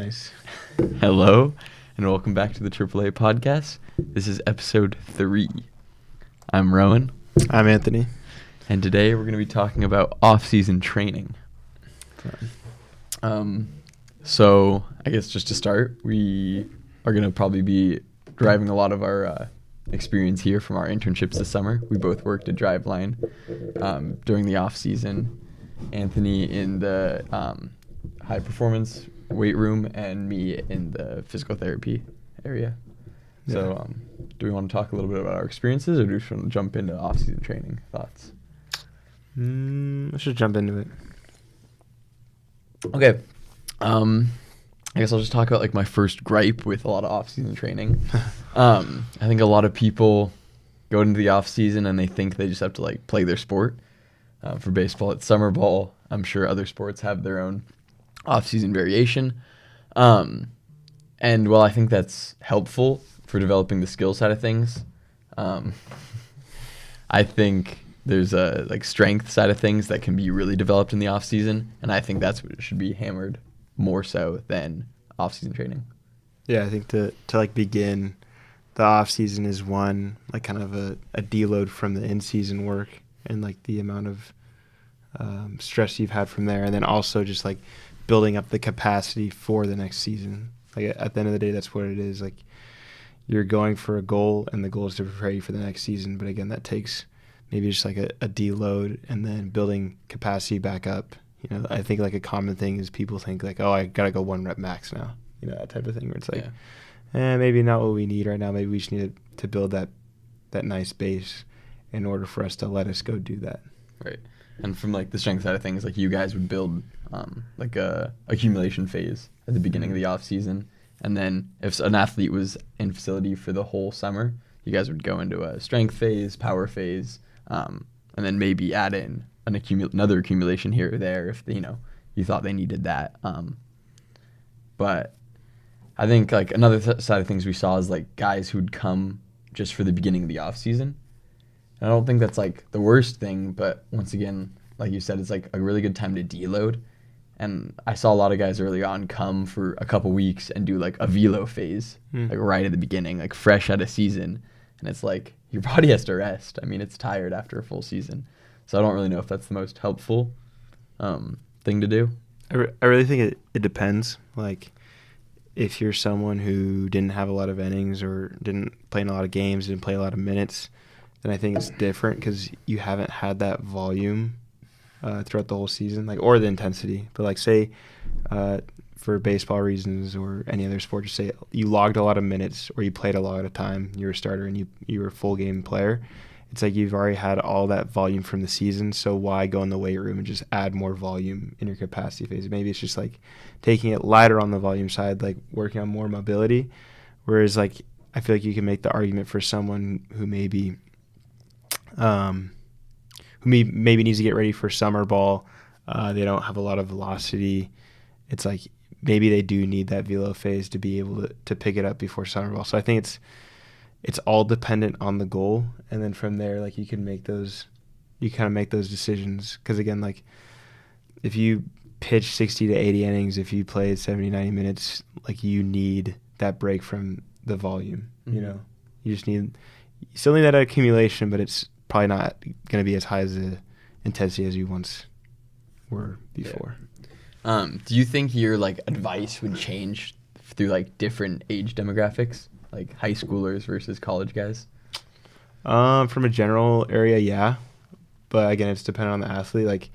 Nice. Hello, and welcome back to the AAA Podcast. This is episode 3. I'm Rowan. I'm Anthony. And today we're going to be talking about off-season training. So I guess just to start, we are going to probably be deriving a lot of our experience here from our internships this summer. We both worked at Driveline during the off-season. Anthony in the high-performance weight room and me in the physical therapy area. Yeah. So do we want to talk a little bit about our experiences, or do we just want to jump into off-season training thoughts? Let's just jump into it. Okay. I guess I'll just talk about like my first gripe with a lot of off-season training. I think a lot of people go into the off-season and they think they just have to like play their sport. For baseball, it's summer ball. I'm sure other sports have their own off-season variation. And while I think that's helpful for developing the skill side of things, I think there's a like strength side of things that can be really developed in the off-season, and I think that's what should be hammered more so than off-season training. Yeah, I think to like begin, the off-season is one like kind of a deload from the in-season work and like the amount of stress you've had from there, and then also just like building up the capacity for the next season. Like at the end of the day, that's what it is. Like you're going for a goal, and the goal is to prepare you for the next season. But again, that takes maybe just like a deload and then building capacity back up. You know, I think like a common thing is people think like, oh, I gotta go 1 rep max now. You know, that type of thing where it's like, maybe not what we need right now. Maybe we just need to build that nice base in order for us to let us go do that. Right. And from like the strength side of things, like you guys would build like a accumulation phase at the beginning of the off season, and then if an athlete was in facility for the whole summer, you guys would go into a strength phase, power phase, and then maybe add in another accumulation here or there if you thought they needed that. But I think like another side of things we saw is like guys who'd come just for the beginning of the off season. I don't think that's like the worst thing, but once again, like you said, it's like a really good time to deload. And I saw a lot of guys early on come for a couple weeks and do like a velo phase, like right at the beginning, like fresh out of season. And it's like your body has to rest. I mean, it's tired after a full season. So I don't really know if that's the most helpful thing to do. I really think it depends. Like if you're someone who didn't have a lot of innings or didn't play in a lot of games, didn't play a lot of minutes, then I think it's different because you haven't had that volume throughout the whole season, like, or the intensity. But like say for baseball reasons or any other sport, just say you logged a lot of minutes or you played a lot of time, you're a starter and you were a full game player. It's like you've already had all that volume from the season, so why go in the weight room and just add more volume in your capacity phase? Maybe it's just like taking it lighter on the volume side, like working on more mobility. Whereas like I feel like you can make the argument for someone who maybe needs to get ready for summer ball. They don't have a lot of velocity. It's like maybe they do need that velo phase to be able to pick it up before summer ball. So I think it's all dependent on the goal, and then from there, like you kind of make those decisions. Because again, like if you pitch 60 to 80 innings, if you played 70, 90 minutes, like you need that break from the volume. Mm-hmm. You know, you still need that accumulation, but it's probably not going to be as high as the intensity as you once were before. Yeah. Do you think your like advice would change through like different age demographics, like high schoolers versus college guys? From a general area, yeah. But again, it's dependent on the athlete. Like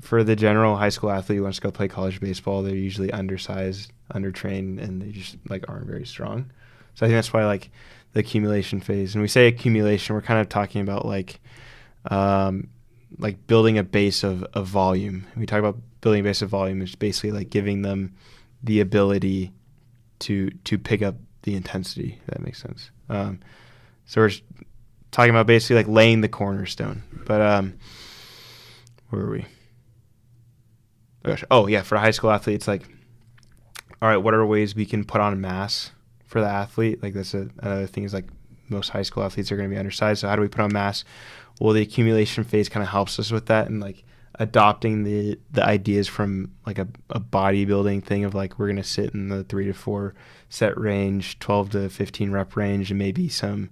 for the general high school athlete who wants to go play college baseball, they're usually undersized, undertrained, and they just like aren't very strong. So I think that's why like the accumulation phase. And we say accumulation, we're kind of talking about like building a base of volume. We talk about building a base of volume, it's basically like giving them the ability to pick up the intensity, if that makes sense. So we're talking about basically like laying the cornerstone. But where were we? Oh yeah, for a high school athlete, it's like, all right, what are ways we can put on mass for the athlete? Like that's another thing is like most high school athletes are going to be undersized. So how do we put on mass? Well, the accumulation phase kind of helps us with that. And like adopting the ideas from like a bodybuilding thing of like we're going to sit in the 3 to 4 set range, 12 to 15 rep range, and maybe some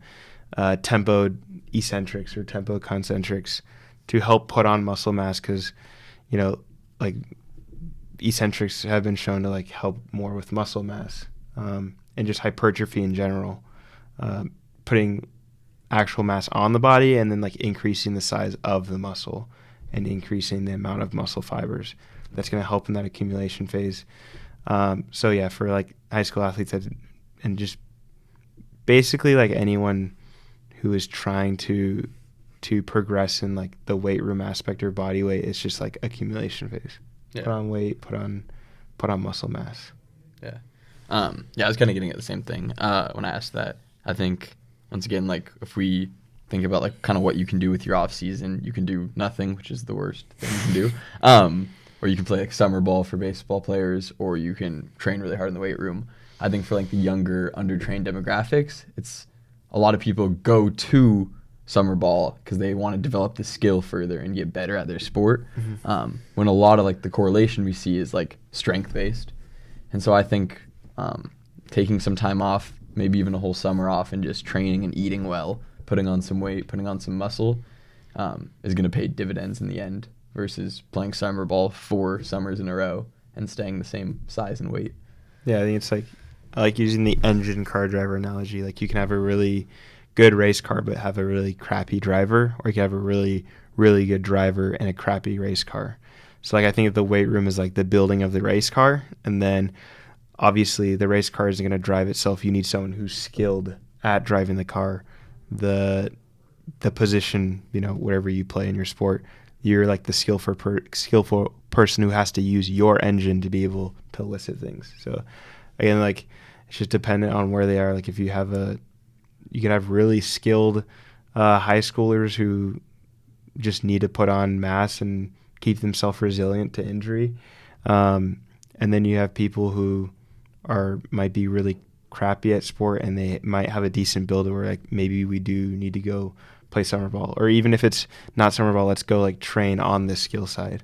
tempo eccentrics or tempo concentrics to help put on muscle mass, because like eccentrics have been shown to like help more with muscle mass and just hypertrophy in general, putting actual mass on the body and then like increasing the size of the muscle and increasing the amount of muscle fibers. That's going to help in that accumulation phase. So yeah, for like high school athletes and just basically like anyone who is trying to progress in like the weight room aspect or body weight, it's just like accumulation phase. Yeah. Put on weight, put on muscle mass. Yeah. Yeah, I was kind of getting at the same thing when I asked that. I think once again, like if we think about like kind of what you can do with your off season, you can do nothing, which is the worst thing you can do. Or you can play like summer ball for baseball players, or you can train really hard in the weight room. I think for like the younger, undertrained demographics, it's a lot of people go to summer ball because they want to develop the skill further and get better at their sport. Mm-hmm. When a lot of like the correlation we see is like strength based, and so I think taking some time off, maybe even a whole summer off, and just training and eating well, putting on some weight, putting on some muscle, is going to pay dividends in the end versus playing summer ball 4 summers in a row and staying the same size and weight. Yeah, I think it's like I like using the engine car driver analogy. Like you can have a really good race car but have a really crappy driver, or you can have a really, really good driver and a crappy race car. So like I think of the weight room as like the building of the race car, and then obviously the race car isn't going to drive itself. You need someone who's skilled at driving the car. The position, whatever you play in your sport, you're like the skillful person who has to use your engine to be able to elicit things. So again, like it's just dependent on where they are. Like if you can have really skilled high schoolers who just need to put on mass and keep themselves resilient to injury. And then you have people who might be really crappy at sport and they might have a decent build where like maybe we do need to go play summer ball, or even if it's not summer ball, let's go like train on this skill side.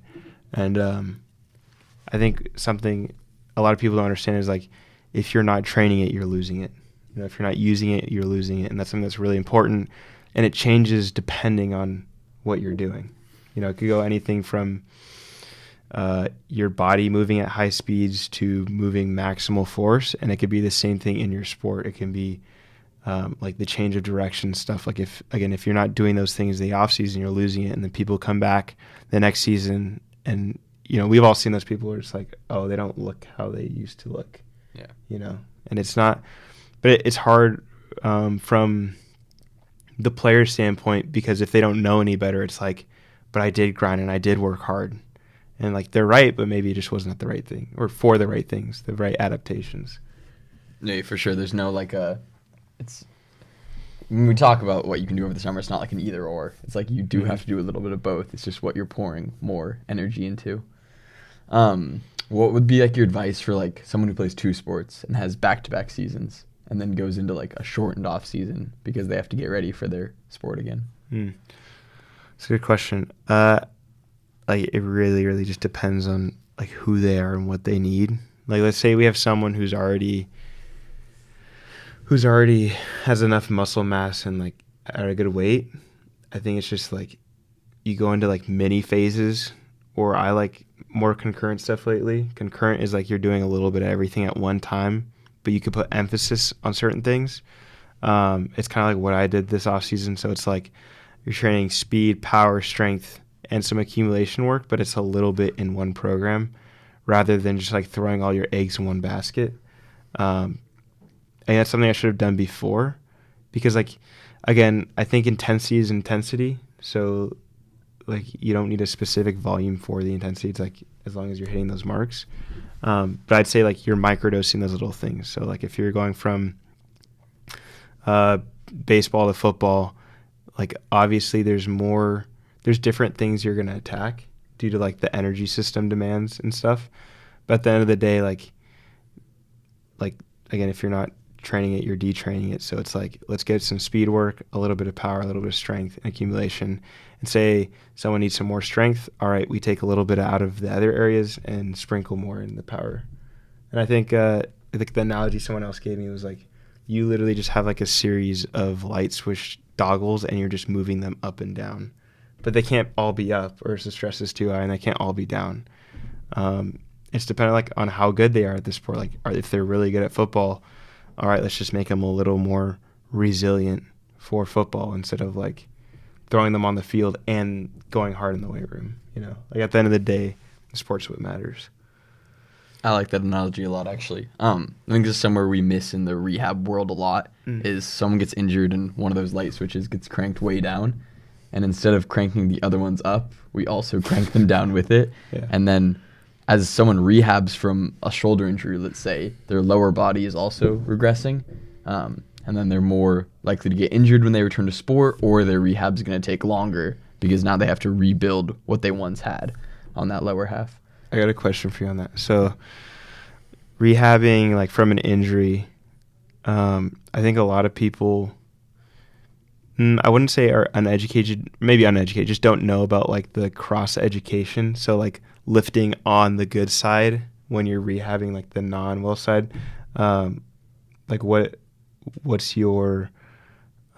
And I think something a lot of people don't understand is like if you're not training it, you're losing it. If you're not using it, you're losing it, and that's something that's really important. And it changes depending on what you're doing. It could go anything from your body moving at high speeds to moving maximal force, and it could be the same thing in your sport. It can be like the change of direction stuff. Like if you're not doing those things in the off season, you're losing it, and then people come back the next season, and we've all seen those people where it's like, oh, they don't look how they used to look. Yeah. And it's not, but it's hard from the player standpoint, because if they don't know any better, it's like, but I did grind and I did work hard. And like they're right, but maybe it just wasn't the right thing, or for the right things, the right adaptations. Yeah, for sure. There's no like it's when we talk about what you can do over the summer, it's not like an either or. It's like you do have to do a little bit of both. It's just what you're pouring more energy into. What would be like your advice for like someone who plays 2 sports and has back-to-back seasons and then goes into like a shortened off season because they have to get ready for their sport again? It's a good question. Like it really, really just depends on like who they are and what they need. Like let's say we have someone who's already has enough muscle mass and like at a good weight. I think it's just like you go into like mini phases, or I like more concurrent stuff lately. Concurrent is like you're doing a little bit of everything at one time, but you could put emphasis on certain things. It's kind of like what I did this off season. So it's like you're training speed, power, strength, and some accumulation work, but it's a little bit in one program rather than just like throwing all your eggs in one basket. And that's something I should have done before, because like, again, I think intensity is intensity. So like you don't need a specific volume for the intensity. It's like as long as you're hitting those marks. But I'd say like you're microdosing those little things. So like if you're going from baseball to football, like obviously there's different things you're going to attack due to like the energy system demands and stuff. But at the end of the day, like again, if you're not training it, you're detraining it. So it's like, let's get some speed work, a little bit of power, a little bit of strength and accumulation. And say someone needs some more strength. All right, we take a little bit out of the other areas and sprinkle more in the power. And I think the analogy someone else gave me was like, you literally just have like a series of light switch toggles and you're just moving them up and down. But they can't all be up, or the stress is too high, and they can't all be down. It's dependent like on how good they are at the sport. Like, if they're really good at football, all right, let's just make them a little more resilient for football instead of like throwing them on the field and going hard in the weight room. You know, like at the end of the day, the sport's what matters. I like that analogy a lot, actually. I think this is somewhere we miss in the rehab world a lot, is someone gets injured and one of those light switches gets cranked way down. And instead of cranking the other ones up, we also crank them down with it. Yeah. And then as someone rehabs from a shoulder injury, let's say, their lower body is also regressing. And then they're more likely to get injured when they return to sport, or their rehab's going to take longer because now they have to rebuild what they once had on that lower half. I got a question for you on that. So rehabbing like from an injury, I think a lot of people, I wouldn't say are uneducated, maybe uneducated, just don't know about like the cross education. So like lifting on the good side when you're rehabbing like the non-well side. Like what's your,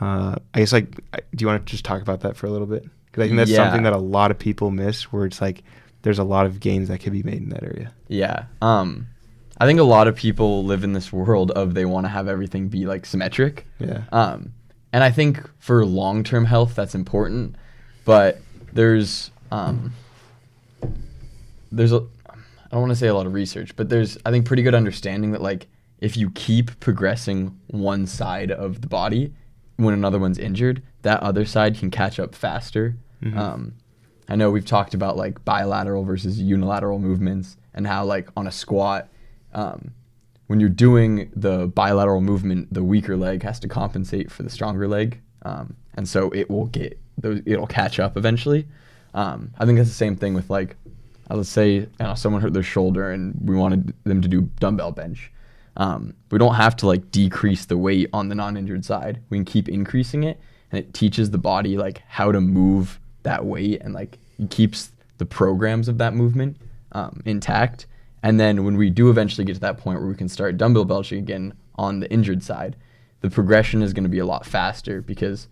I guess like, do you want to just talk about that for a little bit? Because I think that's something that a lot of people miss, where it's like, there's a lot of gains that could be made in that area. Yeah. I think a lot of people live in this world of they want to have everything be like symmetric. Yeah. And I think for long-term health, that's important. But there's I don't want to say a lot of research, but there's, I think, pretty good understanding that like if you keep progressing one side of the body when another one's injured, that other side can catch up faster. Mm-hmm. I know we've talked about like bilateral versus unilateral movements, and how like on a squat, when you're doing the bilateral movement, the weaker leg has to compensate for the stronger leg. And so it'll catch up eventually. I think that's the same thing with like, let's say someone hurt their shoulder and we wanted them to do dumbbell bench. We don't have to like decrease the weight on the non-injured side. We can keep increasing it, and it teaches the body like how to move that weight, and like it keeps the programs of that movement intact. And then when we do eventually get to that point where we can start dumbbell benching again on the injured side, the progression is going to be a lot faster because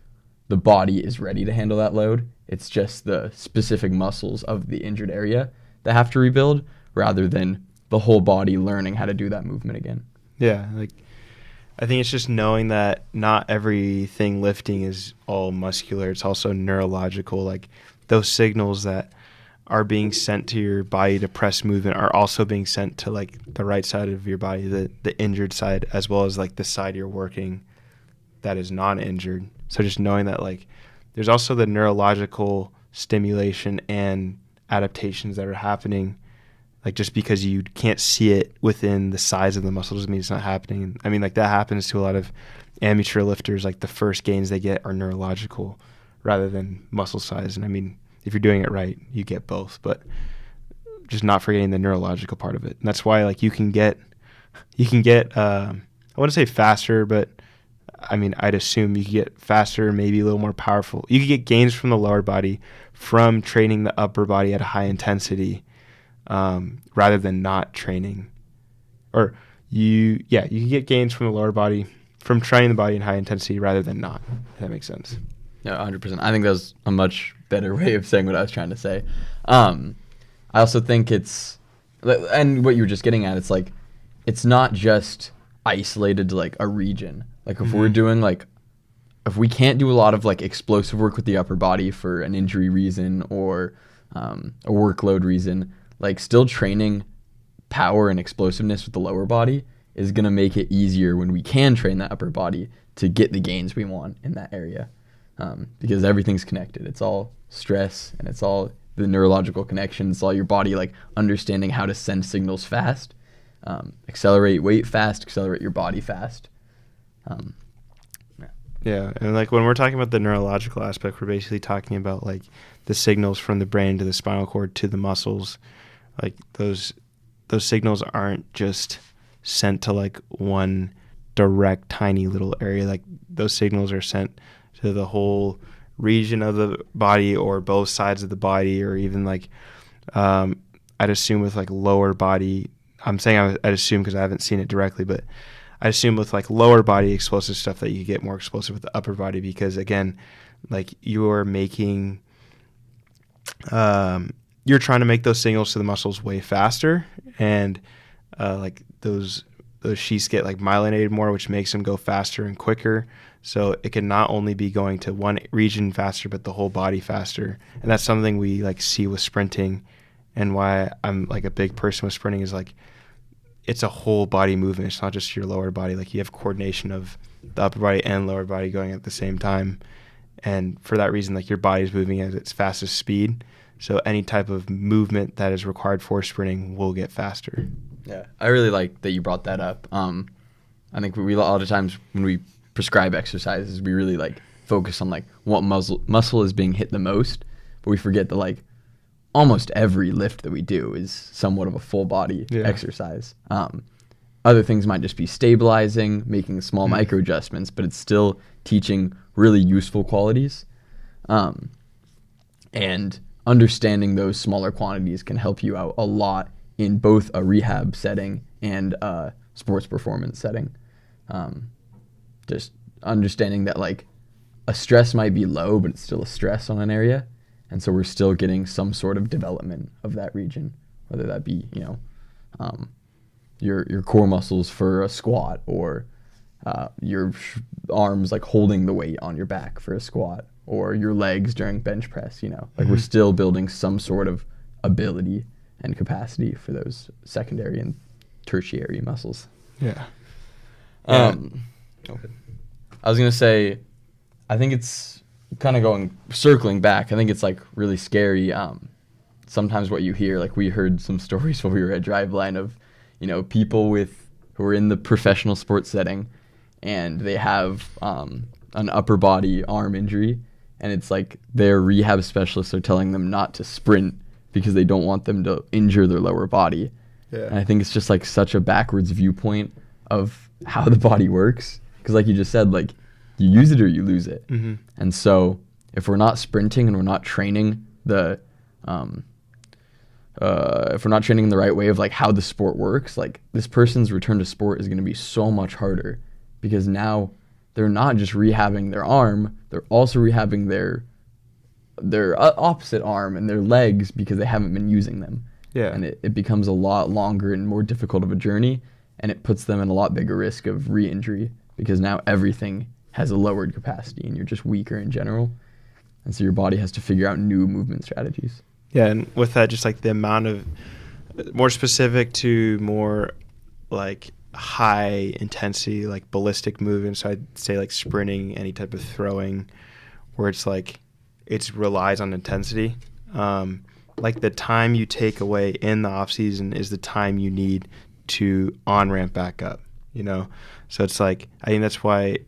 the body is ready to handle that load. It's just the specific muscles of the injured area that have to rebuild, rather than the whole body learning how to do that movement again. Yeah, like I think it's just knowing that not everything lifting is all muscular. It's also neurological. Like those signals that are being sent to your body to press movement are also being sent to like the right side of your body, the injured side, as well as like the side you're working that is non-injured. So just knowing that like there's also the neurological stimulation and adaptations that are happening. Like just because you can't see it within the size of the muscle doesn't mean it's not happening. I mean, like that happens to a lot of amateur lifters. Like the first gains they get are neurological rather than muscle size. And I mean, if you're doing it right, you get both, but just not forgetting the neurological part of it. And that's why like you can get, I wouldn't say faster, but I mean, I'd assume you could get faster, maybe a little more powerful. You could get gains from the lower body from training the upper body at a high intensity, rather than not training. Or you can get gains from the lower body from training the body in high intensity rather than not, if that makes sense. Yeah, 100%. I think that was a much better way of saying what I was trying to say. I also think it's, and what you were just getting at, it's like, it's not just isolated to like a region. Like if we're doing like, if we can't do a lot of like explosive work with the upper body for an injury reason or a workload reason, like still training power and explosiveness with the lower body is going to make it easier when we can train that upper body to get the gains we want in that area. Because everything's connected. It's all stress, and it's all the neurological connections. It's all your body like understanding how to send signals fast, accelerate weight fast, accelerate your body fast. Yeah, and like when we're talking about the neurological aspect, we're basically talking about like the signals from the brain to the spinal cord to the muscles. Like those signals aren't just sent to like one direct, tiny little area. Like those signals are sent to the whole region of the body or both sides of the body, or even like I'd assume with like lower body. I'm saying I'd assume because I haven't seen it directly, but I assume with like lower body explosive stuff that you get more explosive with the upper body, because again, like you're making, you're trying to make those signals to the muscles way faster, and like those sheaths get like myelinated more, which makes them go faster and quicker. So it can not only be going to one region faster, but the whole body faster. And that's something we like see with sprinting, and why I'm like a big person with sprinting is like it's a whole body movement. It's not just your lower body. Like you have coordination of the upper body and lower body going at the same time. And for that reason, like your body's moving at its fastest speed. So any type of movement that is required for sprinting will get faster. Yeah, I really like that you brought that up. I think we a lot of times when we prescribe exercises, we really like focus on like what muscle is being hit the most, but we forget that like almost every lift that we do is somewhat of a full body exercise. Other things might just be stabilizing, making small micro adjustments, but it's still teaching really useful qualities. And understanding those smaller quantities can help you out a lot in both a rehab setting and a sports performance setting. Just understanding that like a stress might be low, but it's still a stress on an area. And so we're still getting some sort of development of that region, whether that be, your core muscles for a squat, or your arms like holding the weight on your back for a squat, or your legs during bench press, like we're still building some sort of ability and capacity for those secondary and tertiary muscles. Yeah. I was going to say, I think it's kind of circling back. I think it's like really scary. Sometimes what you hear, like we heard some stories when we were at Driveline of, people who are in the professional sports setting and they have an upper body arm injury, and it's like their rehab specialists are telling them not to sprint because they don't want them to injure their lower body. Yeah. And I think it's just like such a backwards viewpoint of how the body works. Because like you just said, like you use it or you lose it. Mm-hmm. And so if we're not sprinting and we're not training if we're not training in the right way of like how the sport works, like this person's return to sport is going to be so much harder, because now they're not just rehabbing their arm, they're also rehabbing their opposite arm and their legs because they haven't been using them. Yeah. And it becomes a lot longer and more difficult of a journey, and it puts them in a lot bigger risk of re-injury, because now everything has a lowered capacity and you're just weaker in general. And so your body has to figure out new movement strategies. Yeah, and with that, just like the amount of more specific to more like high intensity, like ballistic movements. So I'd say like sprinting, any type of throwing, where it's like it relies on intensity. Like the time you take away in the off season is the time you need to on-ramp back up, So it's like, I think that's why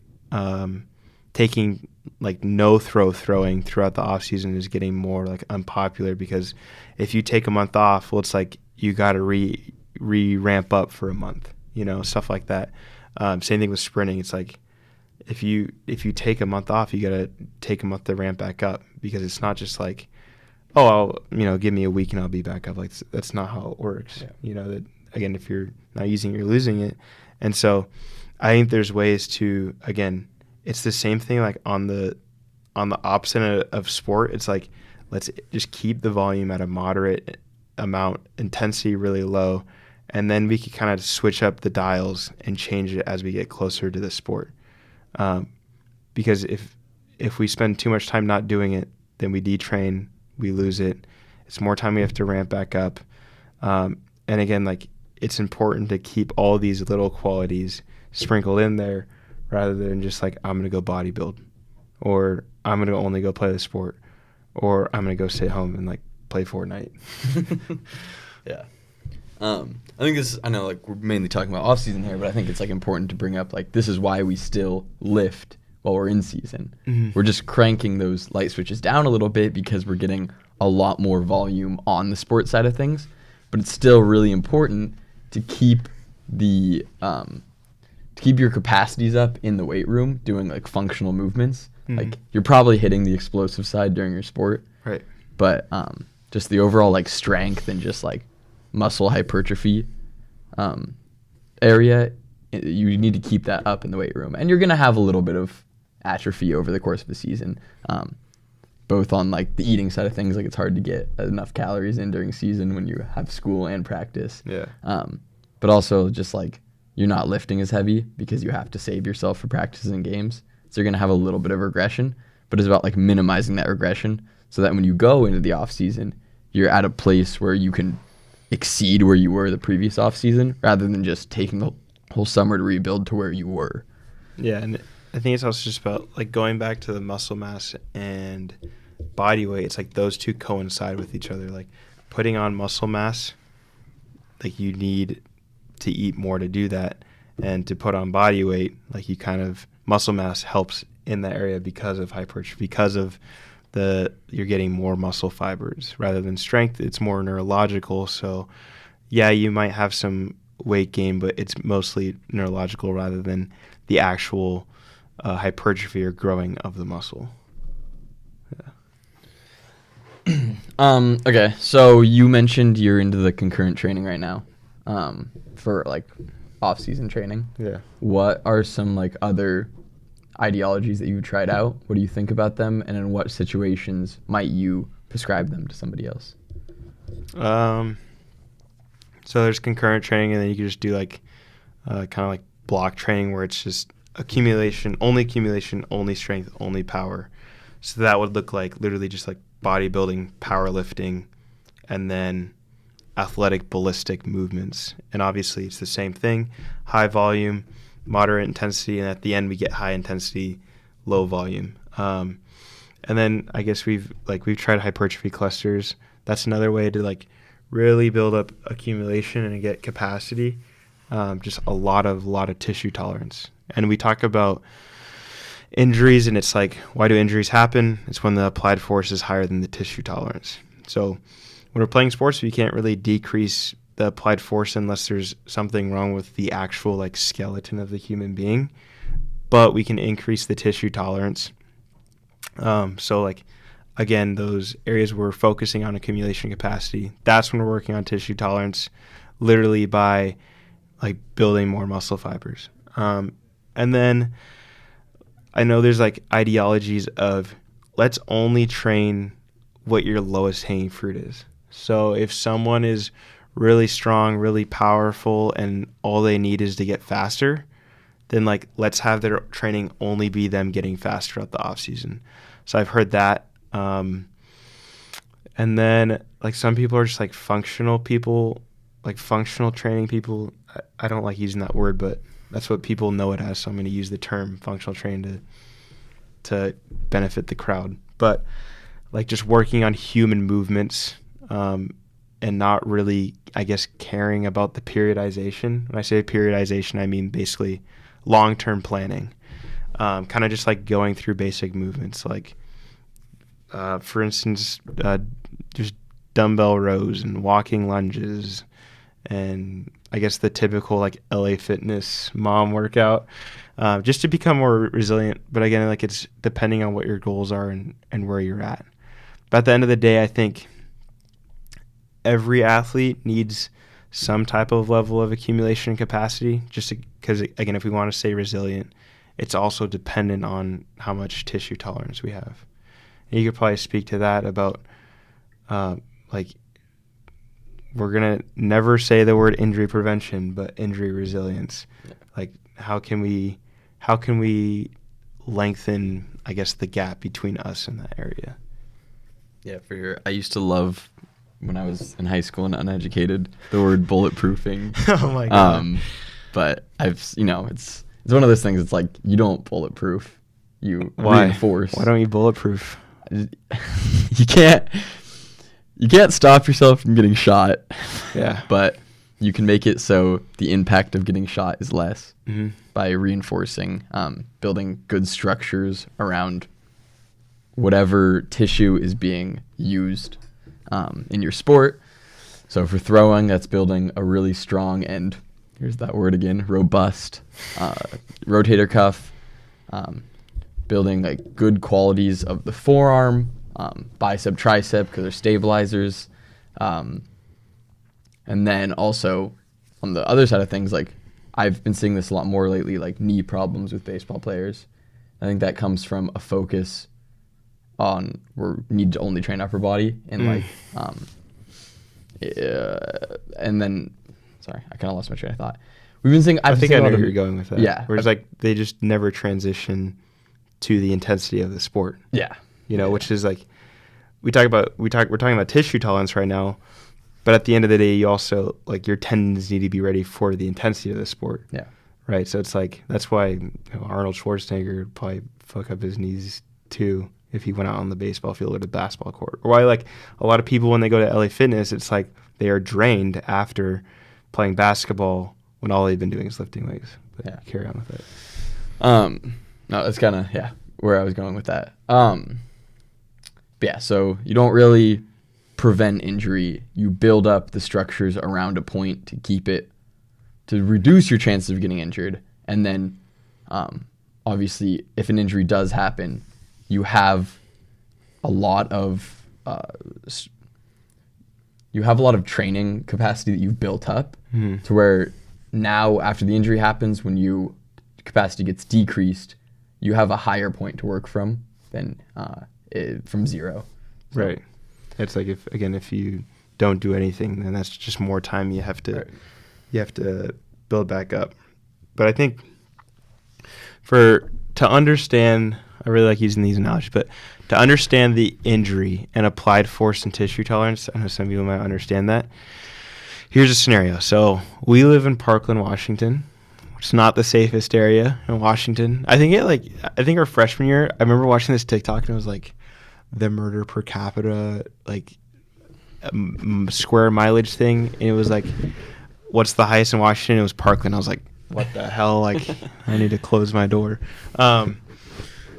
taking like no throwing throughout the off season is getting more like unpopular, because if you take a month off, well, it's like you got to ramp up for a month, stuff like that. Same thing with sprinting. It's like if you take a month off, you got to take a month to ramp back up, because it's not just like, oh, give me a week and I'll be back up. Like that's not how it works. Yeah. That again, if you're not using it, you're losing it. And so I think there's ways to, again, it's the same thing like on the opposite of sport. It's like, let's just keep the volume at a moderate amount, intensity really low, and then we can kind of switch up the dials and change it as we get closer to the sport. Because if we spend too much time not doing it, then we detrain, we lose it. It's more time we have to ramp back up. And again, like it's important to keep all these little qualities sprinkled in there, rather than just like, I'm going to go bodybuild, or I'm going to only go play the sport, or I'm going to go sit home and like play Fortnite. Yeah. I think I know like we're mainly talking about off season here, but I think it's like important to bring up like this is why we still lift while we're in season. Mm-hmm. We're just cranking those light switches down a little bit because we're getting a lot more volume on the sports side of things, but it's still really important to keep the to keep your capacities up in the weight room doing like functional movements. Mm-hmm. Like you're probably hitting the explosive side during your sport, Right. but just the overall like strength and just like muscle hypertrophy area, you need to keep that up in the weight room, and you're gonna have a little bit of atrophy over the course of the season, both on like the eating side of things. Like it's hard to get enough calories in during season when you have school and practice. Yeah. But also just like you're not lifting as heavy because you have to save yourself for practices and games. So you're going to have a little bit of regression, but it's about like minimizing that regression so that when you go into the off season, you're at a place where you can exceed where you were the previous off season rather than just taking the whole summer to rebuild to where you were. Yeah. And I think it's also just about like going back to the muscle mass and body weight. It's like those two coincide with each other. Like putting on muscle mass, like you need to eat more to do that, and to put on body weight, like you kind of muscle mass helps in that area because of hypertrophy, because of you're getting more muscle fibers rather than strength. It's more neurological. So yeah, you might have some weight gain, but it's mostly neurological rather than the actual hypertrophy or growing of the muscle. Yeah. Okay, so you mentioned you're into the concurrent training right now. For like off-season training. Yeah. What are some like other ideologies that you've tried out? What do you think about them, and in what situations might you prescribe them to somebody else? So there's concurrent training, and then you can just do like kind of like block training where it's just accumulation, only strength, only power. So that would look like literally just like bodybuilding, powerlifting, and then athletic ballistic movements. And obviously it's the same thing, high volume, moderate intensity, and at the end we get high intensity, low volume. And then I guess we've tried hypertrophy clusters. That's another way to like really build up accumulation and get capacity. Just a lot of tissue tolerance. And we talk about injuries, and it's like, why do injuries happen? It's when the applied force is higher than the tissue tolerance. So when we're playing sports, we can't really decrease the applied force unless there's something wrong with the actual like skeleton of the human being, but we can increase the tissue tolerance. So like, again, those areas we're focusing on accumulation capacity, that's when we're working on tissue tolerance, literally by like building more muscle fibers. And then I know there's like ideologies of let's only train what your lowest hanging fruit is. So if someone is really strong, really powerful, and all they need is to get faster, then like let's have their training only be them getting faster at the off season. So I've heard that. And then like some people are just like functional people, like functional training people. I don't like using that word, but that's what people know it as. So I'm going to use the term functional training to benefit the crowd. But like just working on human movements, and not really, I guess, caring about the periodization. When I say periodization, I mean basically long-term planning. Kind of just like going through basic movements, like, for instance, just dumbbell rows and walking lunges, and I guess the typical like LA Fitness mom workout, just to become more resilient. But again, like it's depending on what your goals are and where you're at. But at the end of the day, I think every athlete needs some type of level of accumulation capacity, just because, again, if we want to stay resilient, it's also dependent on how much tissue tolerance we have. And you could probably speak to that about, like, we're going to never say the word injury prevention, but injury resilience. Yeah. Like, how can we lengthen, I guess, the gap between us and that area? Yeah, for sure. I used to love, when I was in high school and uneducated, the word bulletproofing. Oh my God. But it's one of those things. It's like, you don't bulletproof, you reinforce. Why don't you bulletproof? You can't stop yourself from getting shot. Yeah. But you can make it so the impact of getting shot is less by reinforcing, building good structures around whatever tissue is being used in your sport. So for throwing, that's building a really strong and here's that word again, robust, rotator cuff, building like good qualities of the forearm, bicep, tricep, because they're stabilizers. And then also on the other side of things, like I've been seeing this a lot more lately, like knee problems with baseball players. I think that comes from a focus on we need to only train upper body and and then sorry, I kind of lost my train of thought. We've been seeing. I think I know where you're going with that. Yeah, where it's like they just never transition to the intensity of the sport. Yeah, which is like we're talking about tissue tolerance right now, but at the end of the day, you also like your tendons need to be ready for the intensity of the sport. Yeah, right. So it's like that's why Arnold Schwarzenegger would probably fuck up his knees too if he went out on the baseball field or the basketball court. Or why like a lot of people when they go to LA Fitness, it's like they are drained after playing basketball when all they've been doing is lifting weights. But yeah, carry on with it. No, that's kind of where I was going with that. But yeah, so you don't really prevent injury. You build up the structures around a point to keep it, to reduce your chances of getting injured. And then, obviously, if an injury does happen, you have a lot of training capacity that you've built up to where now after the injury happens, when you capacity gets decreased, you have a higher point to work from than from zero. So. Right. It's like if you don't do anything, then that's just more time you have to build back up. But I think to understand, I really like using these analogies, but to understand the injury and applied force and tissue tolerance, I know some people might understand that. Here's a scenario. So we live in Parkland, Washington. It's not the safest area in Washington. I think our freshman year, I remember watching this TikTok and it was like the murder per capita, like square mileage thing. And it was like, what's the highest in Washington? It was Parkland. I was like, what the hell? Like, I need to close my door.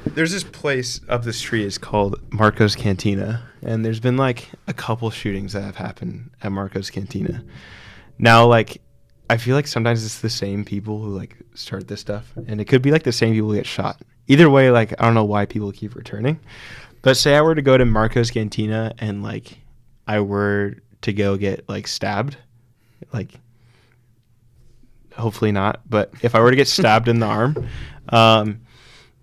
There's this place up the street. It's called Marco's Cantina. And there's been like a couple shootings that have happened at Marco's Cantina. Now, like, I feel like sometimes it's the same people who like start this stuff. And it could be like the same people who get shot. Either way, like, I don't know why people keep returning. But say I were to go to Marco's Cantina and like I were to go get like stabbed, like hopefully not, but if I were to get stabbed in the arm,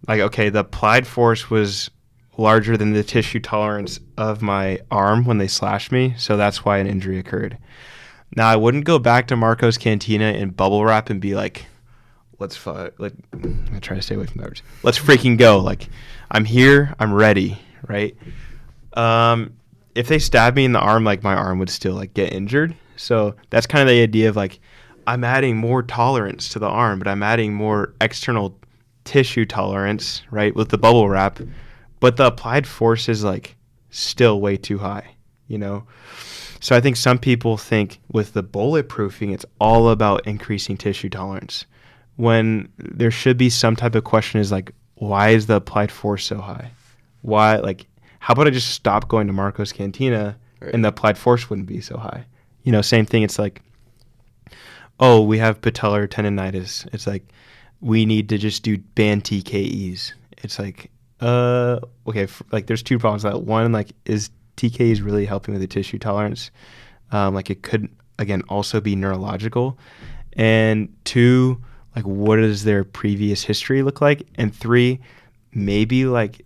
like, okay, the applied force was larger than the tissue tolerance of my arm when they slashed me, so that's why an injury occurred. Now, I wouldn't go back to Marco's Cantina and bubble wrap and be like, I try to stay away from that. Let's freaking go. Like, I'm here, I'm ready, right? If they stabbed me in the arm, like, my arm would still, like, get injured. So that's kind of the idea of, like, I'm adding more tolerance to the arm, but I'm adding more external tissue tolerance, right, with the bubble wrap. But the applied force is, like, still way too high, So I think some people think with the bulletproofing, it's all about increasing tissue tolerance. When there should be some type of question is, like, why is the applied force so high? Why, like, how about I just stop going to Marco's Cantina and the applied force wouldn't be so high? Same thing. It's like, oh, we have patellar tendonitis. It's like, we need to just do band TKEs. It's like, okay, like there's two problems with that. One, like, is TKEs really helping with the tissue tolerance? Like, it could, again, also be neurological. And two, like, what does their previous history look like? And three, maybe, like,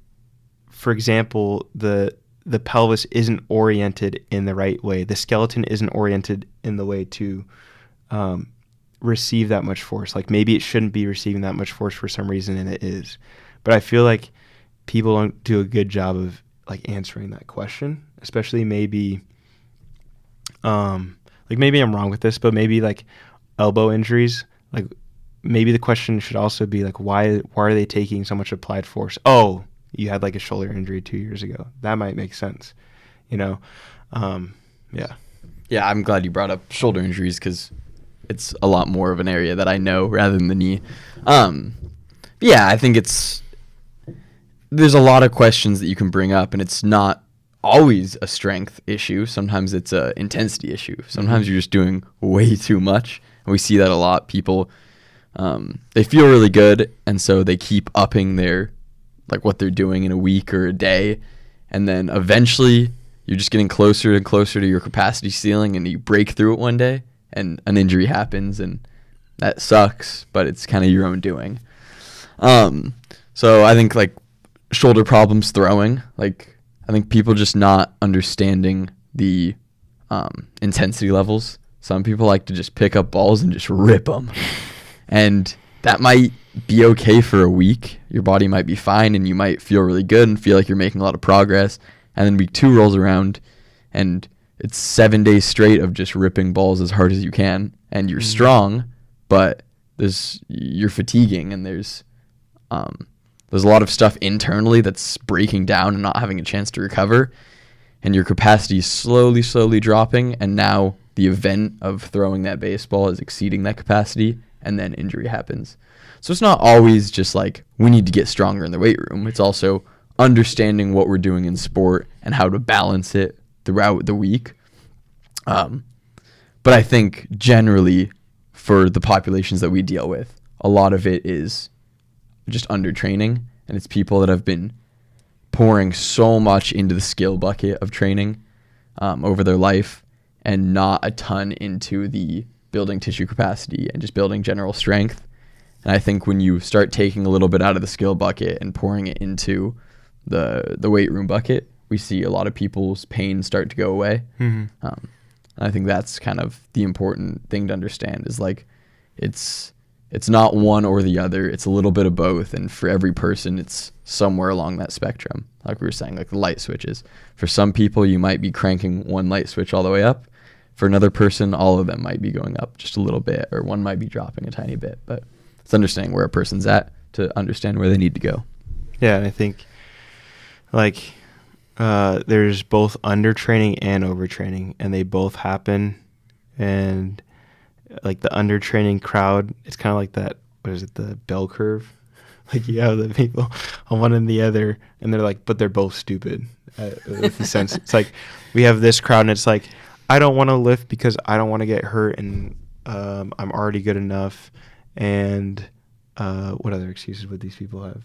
for example, the pelvis isn't oriented in the right way. The skeleton isn't oriented in the way to receive that much force. Like, maybe it shouldn't be receiving that much force for some reason, and it is. But I feel like people don't do a good job of, like, answering that question, especially maybe, like, maybe I'm wrong with this, but maybe, like, elbow injuries, like, maybe the question should also be, like, why are they taking so much applied force? Oh, you had, like, a shoulder injury 2 years ago. That might make sense, Yeah. Yeah, I'm glad you brought up shoulder injuries because it's a lot more of an area that I know rather than the knee. Yeah, I think there's a lot of questions that you can bring up, and it's not always a strength issue. Sometimes it's a intensity issue. Sometimes you're just doing way too much. And we see that a lot. People, they feel really good, and so they keep upping their, like, what they're doing in a week or a day. And then eventually you're just getting closer and closer to your capacity ceiling, and you break through it one day and an injury happens, and that sucks, but it's kind of your own doing. So I think, like, shoulder problems throwing, like, I think people just not understanding the intensity levels. Some people like to just pick up balls and just rip them. And that might be okay for a week. Your body might be fine and you might feel really good and feel like you're making a lot of progress. And then week 2 rolls around and it's 7 days straight of just ripping balls as hard as you can. And you're strong, but you're fatiguing, and there's a lot of stuff internally that's breaking down and not having a chance to recover. And your capacity is slowly dropping. And now the event of throwing that baseball is exceeding that capacity, and then injury happens. So it's not always just like we need to get stronger in the weight room. It's also understanding what we're doing in sport and how to balance it throughout the week. But I think generally for the populations that we deal with, a lot of it is just undertraining, and it's people that have been pouring so much into the skill bucket of training over their life, and not a ton into the building tissue capacity and just building general strength. And I think when you start taking a little bit out of the skill bucket and pouring it into the weight room bucket, we see a lot of people's pain start to go away. I think that's kind of the important thing to understand, is like it's not one or the other. It's a little bit of both, and for every person it's somewhere along that spectrum. Like we were saying, like the light switches. For some people you might be cranking one light switch all the way up. For another person, all of them might be going up just a little bit, or one might be dropping a tiny bit. But it's understanding where a person's at to understand where they need to go. Yeah, and I think like there's both undertraining and overtraining, and they both happen. And like the undertraining crowd, it's kind of like that, what is it, the bell curve? Like you have the people on one and the other, and they're like, but they're both stupid. With the sense, it's like we have this crowd, and it's like, I don't want to lift because I don't want to get hurt, and I'm already good enough. And what other excuses would these people have?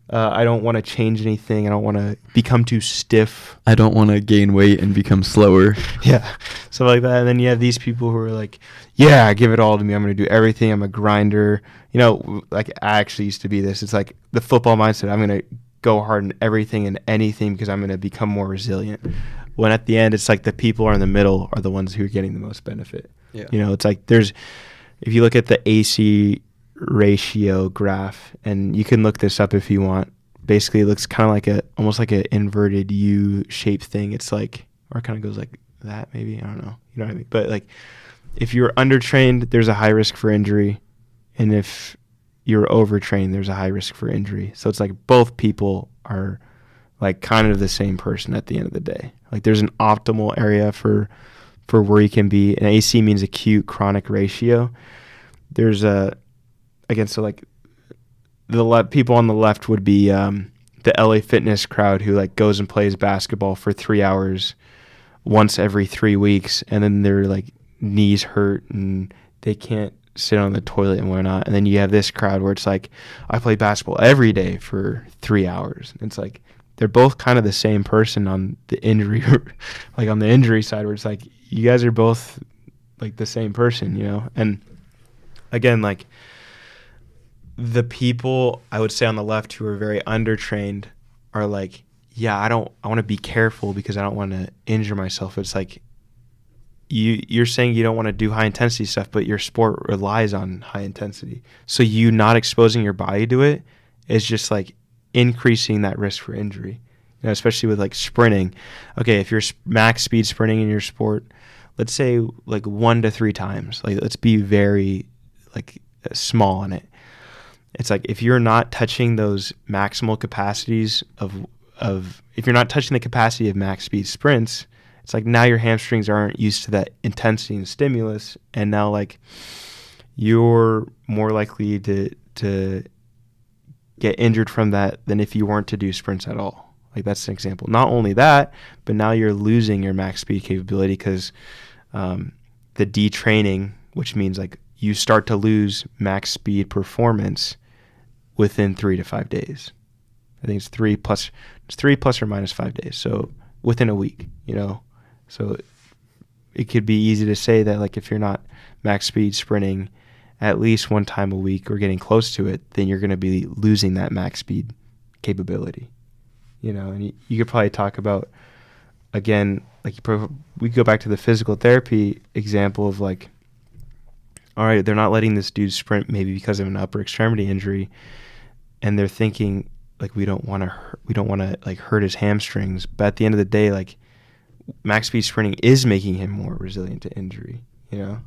I don't want to change anything. I don't want to become too stiff. I don't want to gain weight and become slower. Yeah, stuff like that. And then you have these people who are like, yeah, give it all to me. I'm going to do everything. I'm a grinder. You know, like I actually used to be this. It's like the football mindset. I'm going to go hard in everything and anything because I'm going to become more resilient. When at the end, it's like the people are in the middle are the ones who are getting the most benefit. Yeah. You know, it's like if you look at the AC ratio graph, and you can look this up if you want. Basically, it looks kind of like almost like an inverted U-shaped thing. It's like, or it kind of goes like that, maybe. I don't know. You know what I mean? But like, if you're undertrained, there's a high risk for injury, and if you're overtrained, there's a high risk for injury. So it's like both people are like kind of the same person at the end of the day. Like there's an optimal area for where you can be. And AC means acute chronic ratio. There's again, so like the people on the left would be the LA Fitness crowd who like goes and plays basketball for 3 hours once every 3 weeks, and then their like knees hurt and they can't sit on the toilet and whatnot. And then you have this crowd where it's like, I play basketball every day for 3 hours. It's like they're both kind of the same person on the injury, like on the injury side, where it's like you guys are both like the same person, you know. And again, like the people I would say on the left who are very undertrained are like, yeah, I want to be careful because I don't want to injure myself. It's like you're saying you don't want to do high intensity stuff, but your sport relies on high intensity. So you not exposing your body to it is just like increasing that risk for injury. You know, especially with like sprinting. Okay, if you're max speed sprinting in your sport, let's say like 1 to 3 times. Like let's be very like small on it. It's like if you're not touching those maximal capacities of if you're not touching the capacity of max speed sprints, it's like now your hamstrings aren't used to that intensity and stimulus, and now like you're more likely to get injured from that than if you weren't to do sprints at all. Like that's an example. Not only that, but now you're losing your max speed capability because the detraining which means like you start to lose max speed performance within 3 to 5 days. I think it's 3 plus or minus 5 days. So within a week, so it could be easy to say that like if you're not max speed sprinting at least one time a week or getting close to it, then you're going to be losing that max speed capability, and you could probably talk about, again, like we go back to the physical therapy example of like, all right, they're not letting this dude sprint maybe because of an upper extremity injury, and they're thinking like we don't want to like hurt his hamstrings, but at the end of the day, like max speed sprinting is making him more resilient to injury, Yeah.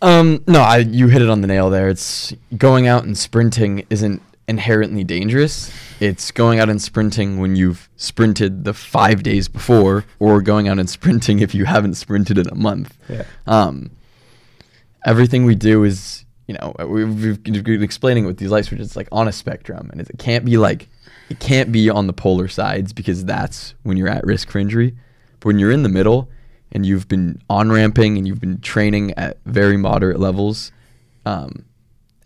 No, you hit it on the nail there. It's going out and sprinting isn't inherently dangerous. It's going out and sprinting when you've sprinted the 5 days before, or going out and sprinting if you haven't sprinted in a month. Yeah. Everything we do is, we've been explaining with these light switches, like on a spectrum, and it can't be on the polar sides, because that's when you're at risk for injury. But when you're in the middle and you've been on-ramping and you've been training at very moderate levels,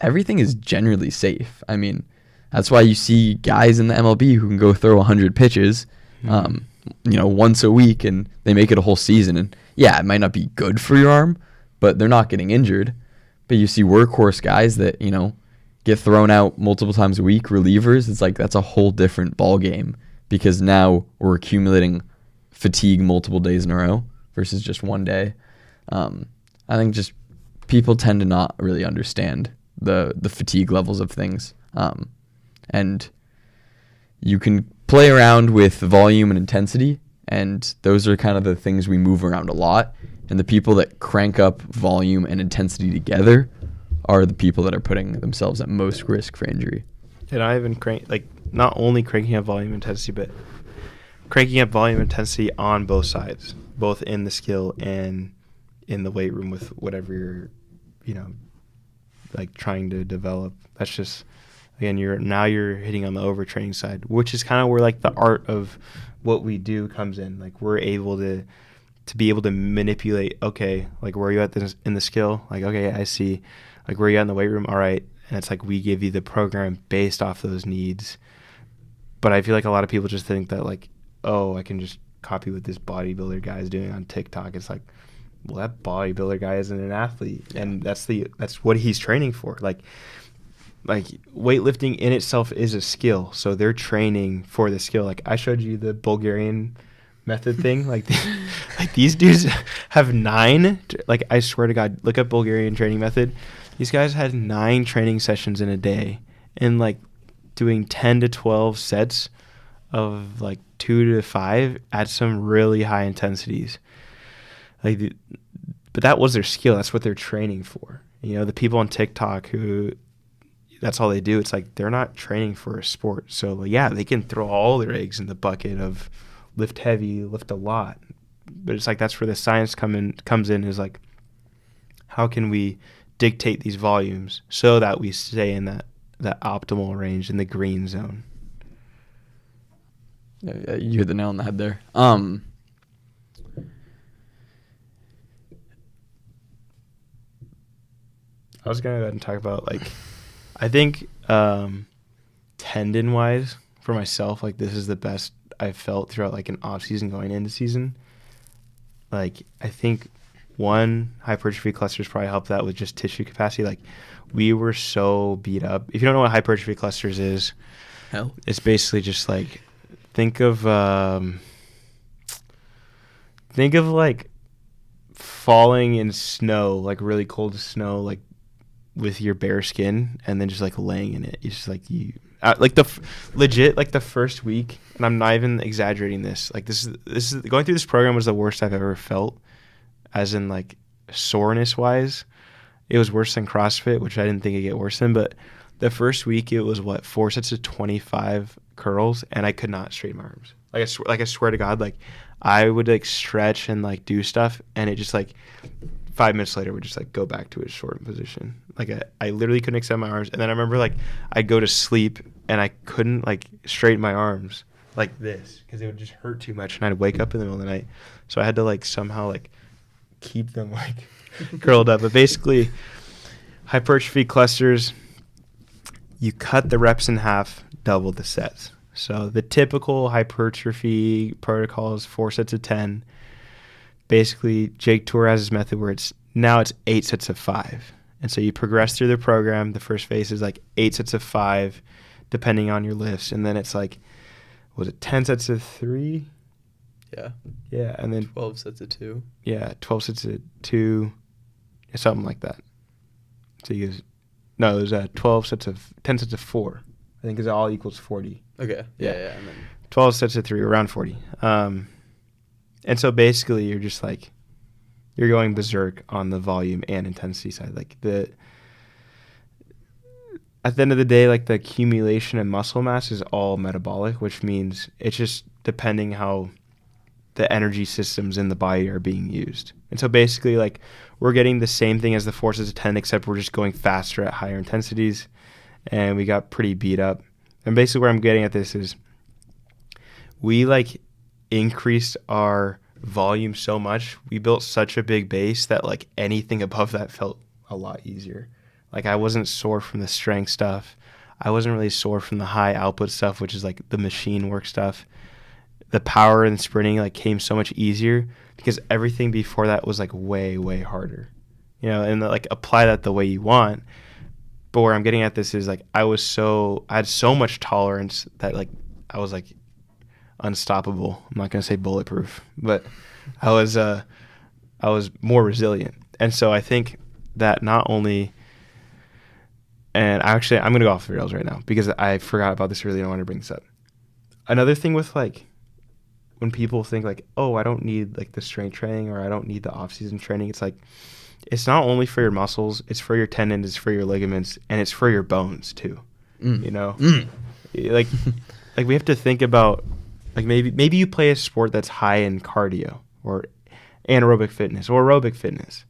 everything is generally safe. I mean, that's why you see guys in the MLB who can go throw 100 pitches, once a week, and they make it a whole season. And yeah, it might not be good for your arm, but they're not getting injured. But you see workhorse guys that, get thrown out multiple times a week, relievers. It's like that's a whole different ball game, because now we're accumulating fatigue multiple days in a row versus just one day. I think just people tend to not really understand the fatigue levels of things. And you can play around with volume and intensity, and those are kind of the things we move around a lot. And the people that crank up volume and intensity together are the people that are putting themselves at most risk for injury. And I even not only cranking up volume intensity, but cranking up volume intensity on both sides, both in the skill and in the weight room with whatever you're, like trying to develop. That's just, again, you're hitting on the overtraining side, which is kind of where like the art of what we do comes in. Like we're able to be able to manipulate, okay, like where are you at in the skill? Like, okay, I see. Like where are you at in the weight room? All right. And it's like we give you the program based off those needs. But I feel like a lot of people just think that like, oh, I can just copy what this bodybuilder guy is doing on TikTok. It's like, well, that bodybuilder guy isn't an athlete, and that's what he's training for. Like weightlifting in itself is a skill, so they're training for the skill. Like I showed you the Bulgarian method thing. Like these dudes have 9. Like I swear to God, look up Bulgarian training method. These guys had 9 training sessions in a day, and like doing 10 to 12 sets of like 2 to 5 at some really high intensities. Like, but that was their skill. That's what they're training for. The people on TikTok who that's all they do. It's like they're not training for a sport. So yeah, they can throw all their eggs in the bucket of lift heavy, lift a lot. But it's like that's where the science comes in is like, how can we dictate these volumes so that we stay in that optimal range in the green zone? Yeah, you hit the nail on the head there. I was going to go ahead and talk about, like, I think tendon-wise for myself, like, this is the best I've felt throughout, like, an off-season going into season. Like, I think one, hypertrophy clusters probably helped that with just tissue capacity. Like, we were so beat up. If you don't know what hypertrophy clusters is, Hell. It's basically just, like, think of like falling in snow, like really cold snow, like with your bare skin, and then just like laying in it. It's just like you, like legit, like the first week, and I'm not even exaggerating this. Like this is going through this program was the worst I've ever felt, as in like soreness wise. It was worse than CrossFit, which I didn't think it'd get worse than. But the first week, it was 4 sets of 25 curls, and I could not straighten my arms. Like I swear to God, like I would like stretch and like do stuff, and it just like 5 minutes later would just like go back to its shortened position. Like I literally couldn't extend my arms, and then I remember like I'd go to sleep and I couldn't like straighten my arms like this because it would just hurt too much, and I'd wake up in the middle of the night. So I had to like somehow like keep them like curled up. But basically, hypertrophy clusters, you cut the reps in half, double the sets. So the typical hypertrophy protocol is 4 sets of 10. Basically, Jake Tour has his method where it's 8 sets of 5. And so you progress through the program. The first phase is like 8 sets of 5, depending on your lifts. And then it's like, was it 10 sets of 3? Yeah. Yeah, and then 12 sets of 2. Yeah, 12 sets of 2, something like that. So you guys, no, it was 10 sets of 4. I think it all equals 40. Okay. Yeah. And then 12 sets of 3, around 40. And so basically you're just like, you're going berserk on the volume and intensity side. Like at the end of the day, like the accumulation of muscle mass is all metabolic, which means it's just depending how the energy systems in the body are being used. And so basically like we're getting the same thing as the 4 sets of 10, except we're just going faster at higher intensities, and we got pretty beat up. And basically where I'm getting at this is we like increased our volume so much, we built such a big base that like anything above that felt a lot easier. Like I wasn't sore from the strength stuff. I wasn't really sore from the high output stuff, which is like the machine work stuff. The power and sprinting like came so much easier because everything before that was like way, way harder, you know, and like apply that the way you want. But where I'm getting at this is like I had so much tolerance that like I was like unstoppable. I'm not going to say bulletproof, but I was more resilient. And so I think that not only, and I'm going to go off the rails right now because I forgot about this earlier and I wanted to bring this up. Another thing with like, when people think like, oh, I don't need like the strength training or I don't need the off-season training, it's like, it's not only for your muscles, it's for your tendons, it's for your ligaments, and it's for your bones too. You know? Like we have to think about, like maybe you play a sport that's high in cardio or anaerobic fitness or aerobic fitness.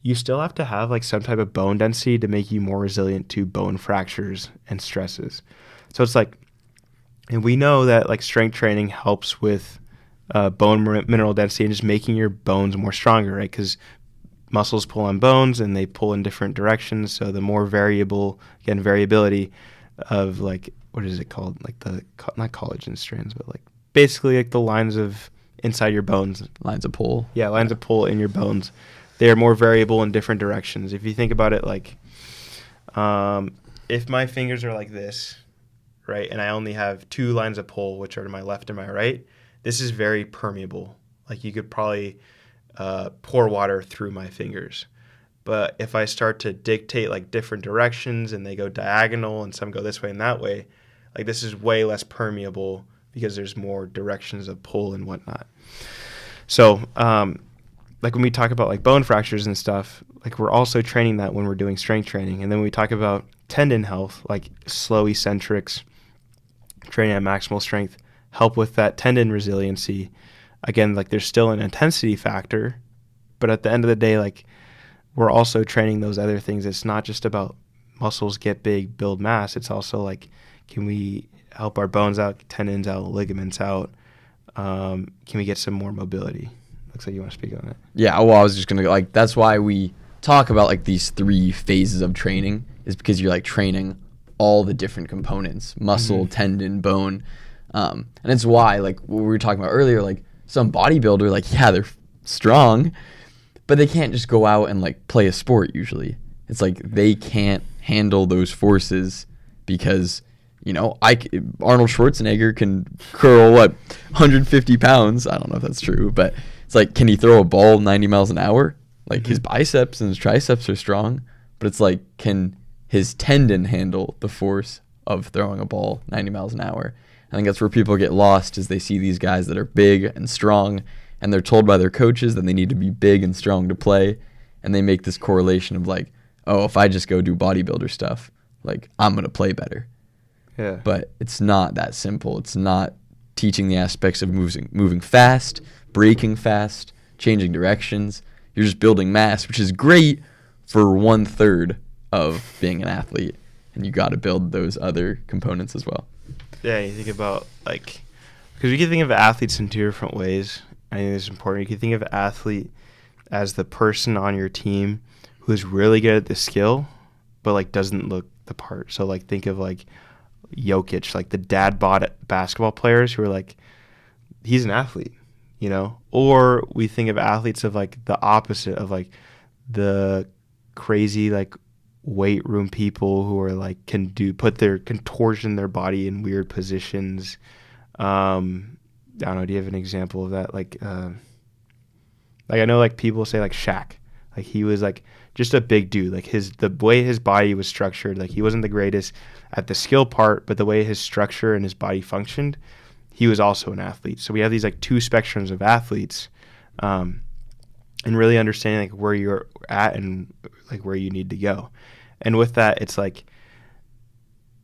You still have to have like some type of bone density to make you more resilient to bone fractures and stresses. So it's like, and we know that like strength training helps with bone mineral density and just making your bones more stronger, right? Because muscles pull on bones and they pull in different directions. So the more variability of like, what is it called? Like not collagen strands, but like basically like the lines of inside your bones. Lines of pull. Yeah, lines of pull in your bones. They are more variable in different directions. If you think about it, like if my fingers are like this, right, and I only have 2 lines of pull, which are to my left and my right, this is very permeable. Like you could probably pour water through my fingers. But if I start to dictate like different directions and they go diagonal and some go this way and that way, like this is way less permeable because there's more directions of pull and whatnot. So like when we talk about like bone fractures and stuff, like we're also training that when we're doing strength training. And then when we talk about tendon health, like slow eccentrics, training at maximal strength, help with that tendon resiliency. Again, like there's still an intensity factor, but at the end of the day, like we're also training those other things. It's not just about muscles get big, build mass. It's also like, can we help our bones out, tendons out, ligaments out? Can we get some more mobility? Looks like you want to speak on it. Yeah, well, I was just going to, like, that's why we talk about, like, these 3 phases of training, is because you're, like, training all the different components, muscle, tendon, bone. And it's why, like, what we were talking about earlier, like, some bodybuilder, like, yeah, they're strong, but they can't just go out and, like, play a sport usually. It's like they can't handle those forces because, you know, Arnold Schwarzenegger can curl, 150 pounds? I don't know if that's true, but it's like, can he throw a ball 90 miles an hour? Like, his biceps and his triceps are strong, but it's like, can his tendon handle the force of throwing a ball 90 miles an hour? I think that's where people get lost, is they see these guys that are big and strong, and they're told by their coaches that they need to be big and strong to play, and they make this correlation of like, oh, if I just go do bodybuilder stuff, like, I'm going to play better. Yeah. But it's not that simple. It's not teaching the aspects of moving fast, braking fast, changing directions. You're just building mass, which is great for 1/3 of being an athlete, and you got to build those other components as well. Yeah, you think about, like, because we can think of athletes in 2 different ways. I think it's important. You can think of athlete as the person on your team who is really good at the skill, but like doesn't look the part. So like think of like Jokic, like the dad bod basketball players who are like, he's an athlete, you know? Or we think of athletes of like the opposite of like the crazy like weight room people who are like contortion their body in weird positions. I don't know, do you have an example of that? Like I know like people say like Shaq, like he was like just a big dude, like the way his body was structured, like he wasn't the greatest at the skill part, but the way his structure and his body functioned, he was also an athlete. So we have these like two spectrums of athletes, and really understanding like where you're at and like where you need to go. And with that, it's like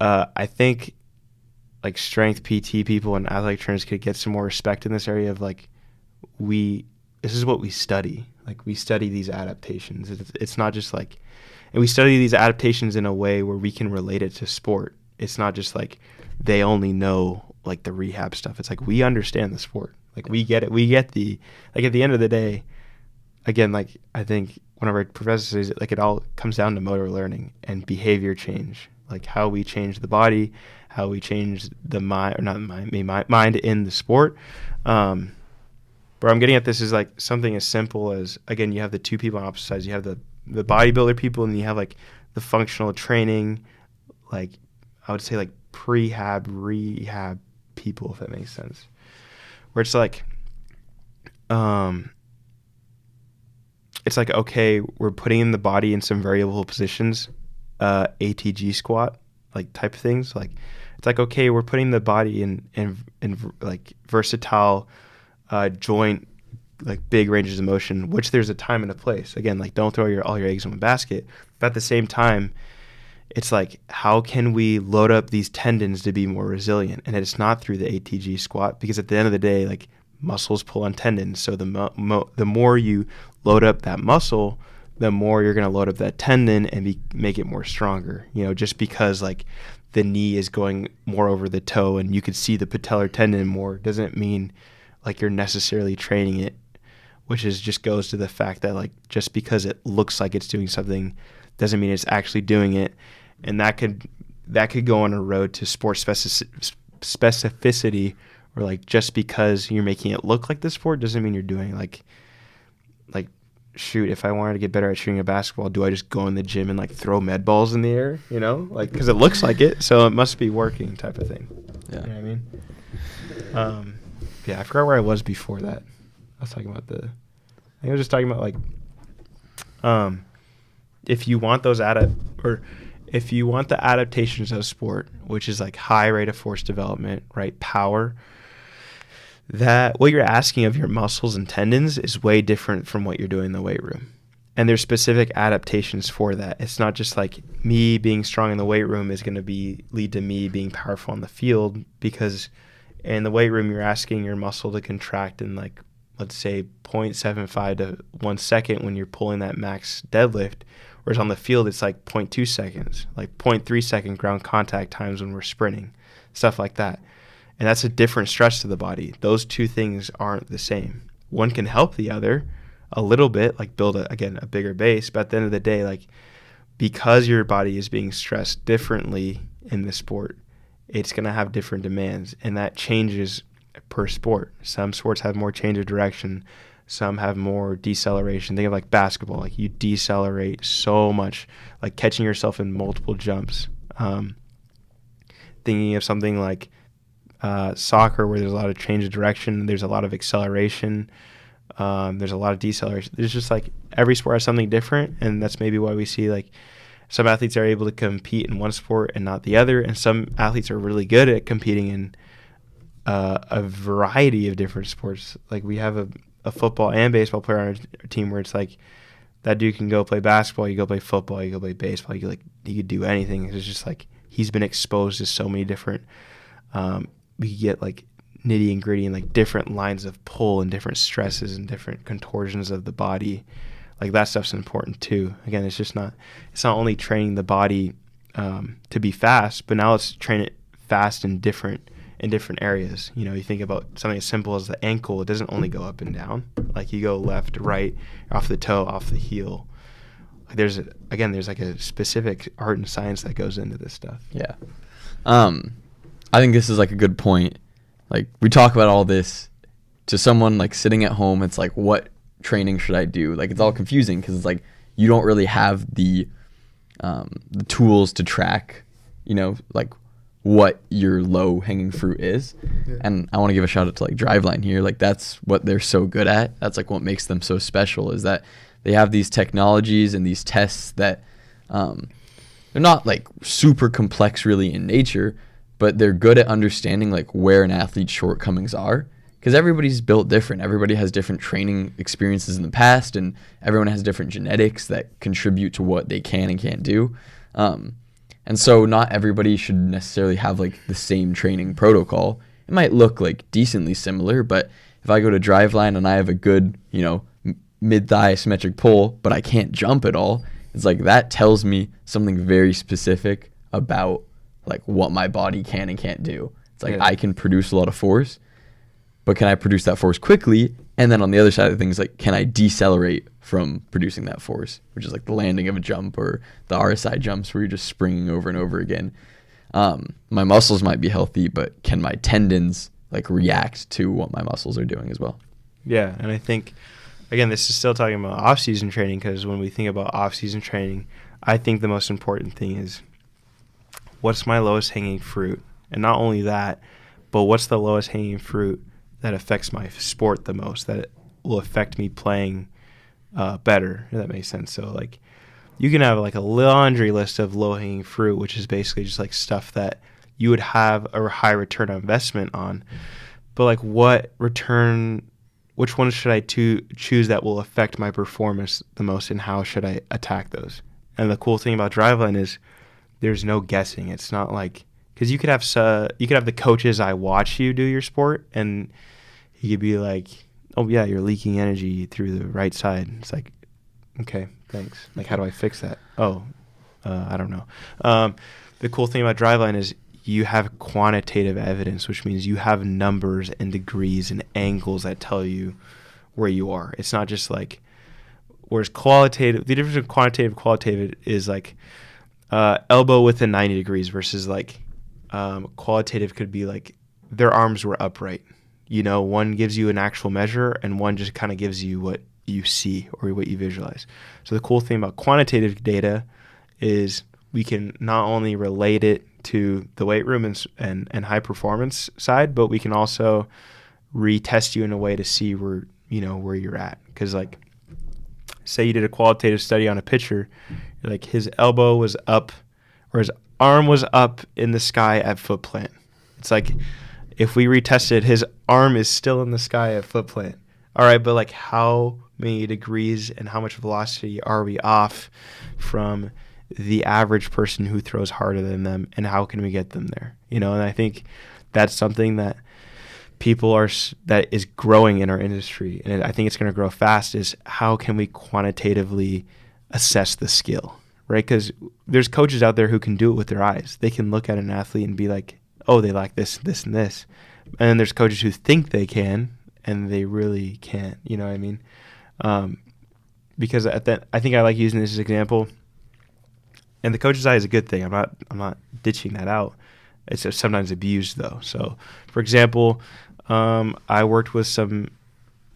I think like strength PT people and athletic trainers could get some more respect in this area of like this is what we study. Like we study these adaptations. It's not just like, and we study these adaptations in a way where we can relate it to sport. It's not just like they only know like the rehab stuff. It's like we understand the sport. Like we get it. We get like at the end of the day, again, like I think one of our professors says like it all comes down to motor learning and behavior change. Like how we change the body, how we change the mind, or not mind in the sport. Where I'm getting at this is like something as simple as, again, you have the two people on opposite sides. You have the bodybuilder people, and you have like the functional training, like I would say like prehab, rehab people, if that makes sense. Where it's like, okay, we're putting in the body in some variable positions, ATG squat, like type of things. Like it's like, okay, we're putting the body in like versatile joint, like big ranges of motion, which there's a time and a place. Again, like don't throw all your eggs in one basket. But at the same time, it's like, how can we load up these tendons to be more resilient? And it's not through the ATG squat, because at the end of the day, like muscles pull on tendons. So the more you load up that muscle, the more you're going to load up that tendon and make it more stronger. You know, just because like the knee is going more over the toe and you could see the patellar tendon more doesn't mean like you're necessarily training it, which is just goes to the fact that like just because it looks like it's doing something doesn't mean it's actually doing it. And that could go on a road to sport specificity, or like just because you're making it look like the sport doesn't mean you're doing like shoot, if I wanted to get better at shooting a basketball, do I just go in the gym and like throw med balls in the air, you know, like because it looks like it, so it must be working type of thing. Yeah. You know what I mean? Yeah, I forgot where I was before that. I was talking about I was just talking about like, if you want if you want the adaptations of sport, which is like high rate of force development, right, power, that what you're asking of your muscles and tendons is way different from what you're doing in the weight room. And there's specific adaptations for that. It's not just like me being strong in the weight room is going to lead to me being powerful on the field, because in the weight room, you're asking your muscle to contract in like, let's say 0.75 to 1 second when you're pulling that max deadlift, whereas on the field, it's like 0.2 seconds, like 0.3 second ground contact times when we're sprinting, stuff like that. And that's a different stress to the body. Those two things aren't the same. One can help the other a little bit, like build a bigger base, but at the end of the day, like because your body is being stressed differently in the sport, it's going to have different demands, and that changes per sport. Some sports have more change of direction. Some have more deceleration. Think of like basketball. Like you decelerate so much, like catching yourself in multiple jumps. Thinking of something like soccer, where there's a lot of change of direction. There's a lot of acceleration. There's a lot of deceleration. There's just like every sport has something different, and that's maybe why we see like some athletes are able to compete in one sport and not the other, and some athletes are really good at competing in a variety of different sports. Like we have a football and baseball player on our team where it's like that dude can go play basketball, you go play football, you go play baseball, he could do anything. It's just like he's been exposed to so many different we get like nitty and gritty and like different lines of pull and different stresses and different contortions of the body. Like that stuff's important too. Again, it's not only training the body to be fast, but now let's train it fast in different in different areas. You know, you think about something as simple as the ankle. It doesn't only go up and down. Like, you go left, right, off the toe, off the heel. There's like a specific art and science that goes into this stuff. Yeah. I think this is like a good point. Like, we talk about all this to someone like sitting at home. It's like, what training should I do? Like, it's all confusing because it's like you don't really have the tools to track, you know, like what your low hanging fruit is. Yeah. And I want to give a shout out to like Driveline here. Like, that's what they're so good at. That's like what makes them so special, is that they have these technologies and these tests that they're not like super complex really in nature, but they're good at understanding like where an athlete's shortcomings are, because everybody's built different. Everybody has different training experiences in the past, and everyone has different genetics that contribute to what they can and can't do. And so not everybody should necessarily have like the same training protocol. It might look like decently similar, but if I go to Driveline and I have a good, you know, mid-thigh symmetric pull, but I can't jump at all, it's like that tells me something very specific about like what my body can and can't do. It's like, I can produce a lot of force, but can I produce that force quickly? And then on the other side of things, like, can I decelerate from producing that force, which is like the landing of a jump or the RSI jumps where you're just springing over and over again. My muscles might be healthy, but can my tendons like react to what my muscles are doing as well? Yeah, and I think, again, this is still talking about off-season training, because when we think about off-season training, I think the most important thing is, what's my lowest hanging fruit? And not only that, but what's the lowest hanging fruit that affects my sport the most, that will affect me playing better, if that makes sense. So, like, you can have like a laundry list of low-hanging fruit, which is basically just like stuff that you would have a high return on investment on. But like, which ones should I choose that will affect my performance the most, and how should I attack those? And the cool thing about Driveline is there's no guessing. It's not like, because you could have the coaches I watch you do your sport, and he could be like, oh yeah, you're leaking energy through the right side. It's like, okay, thanks. Like, how do I fix that? Oh, I don't know. The cool thing about Driveline is you have quantitative evidence, which means you have numbers and degrees and angles that tell you where you are. It's not just like, whereas qualitative, the difference between quantitative and qualitative is like elbow within 90 degrees versus like qualitative could be like their arms were upright. You know, one gives you an actual measure and one just kind of gives you what you see or what you visualize. So the cool thing about quantitative data is we can not only relate it to the weight room and high performance side, but we can also retest you in a way to see where you're at. Because like, say you did a qualitative study on a pitcher, like his elbow was up or his arm was up in the sky at foot plant. It's like, if we retested, his arm is still in the sky at foot plant. All right, but like, how many degrees and how much velocity are we off from the average person who throws harder than them, and how can we get them there? You know, and I think that's something that that is growing in our industry, and I think it's going to grow fast, is how can we quantitatively assess the skill, right? Because there's coaches out there who can do it with their eyes. They can look at an athlete and be like, oh, they lack this, this, and this. And then there's coaches who think they can, and they really can't. You know what I mean? Because I think I like using this as an example. And the coach's eye is a good thing. I'm not ditching that out. It's sometimes abused though. So, for example, I worked with some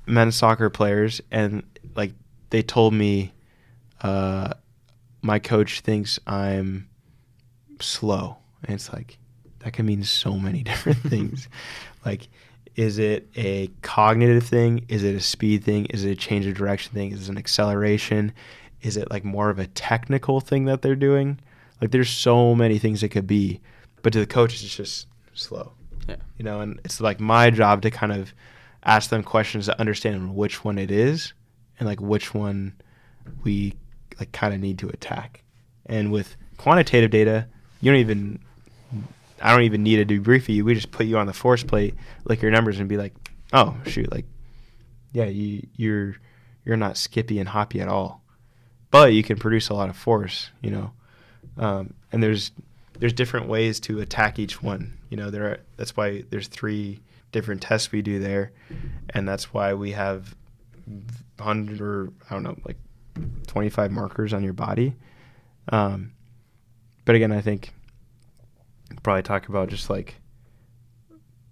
men's soccer players, and like, they told me, my coach thinks I'm slow, and it's like, that can mean so many different things. Like, is it a cognitive thing? Is it a speed thing? Is it a change of direction thing? Is it an acceleration? Is it like more of a technical thing that they're doing? Like, there's so many things it could be, but to the coaches, it's just slow. Yeah. You know, and it's like my job to kind of ask them questions to understand which one it is and like which one we like kind of need to attack. And with quantitative data, I don't even need a debrief you. We just put you on the force plate, look at your numbers, and be like, oh shoot, like, yeah, you're not skippy and hoppy at all, but you can produce a lot of force, you know. And there's there's different ways to attack each one. That's why there's 3 different tests we do there, and that's why we have 100 or I don't know, like 25 markers on your body. But again, I think probably talk about just like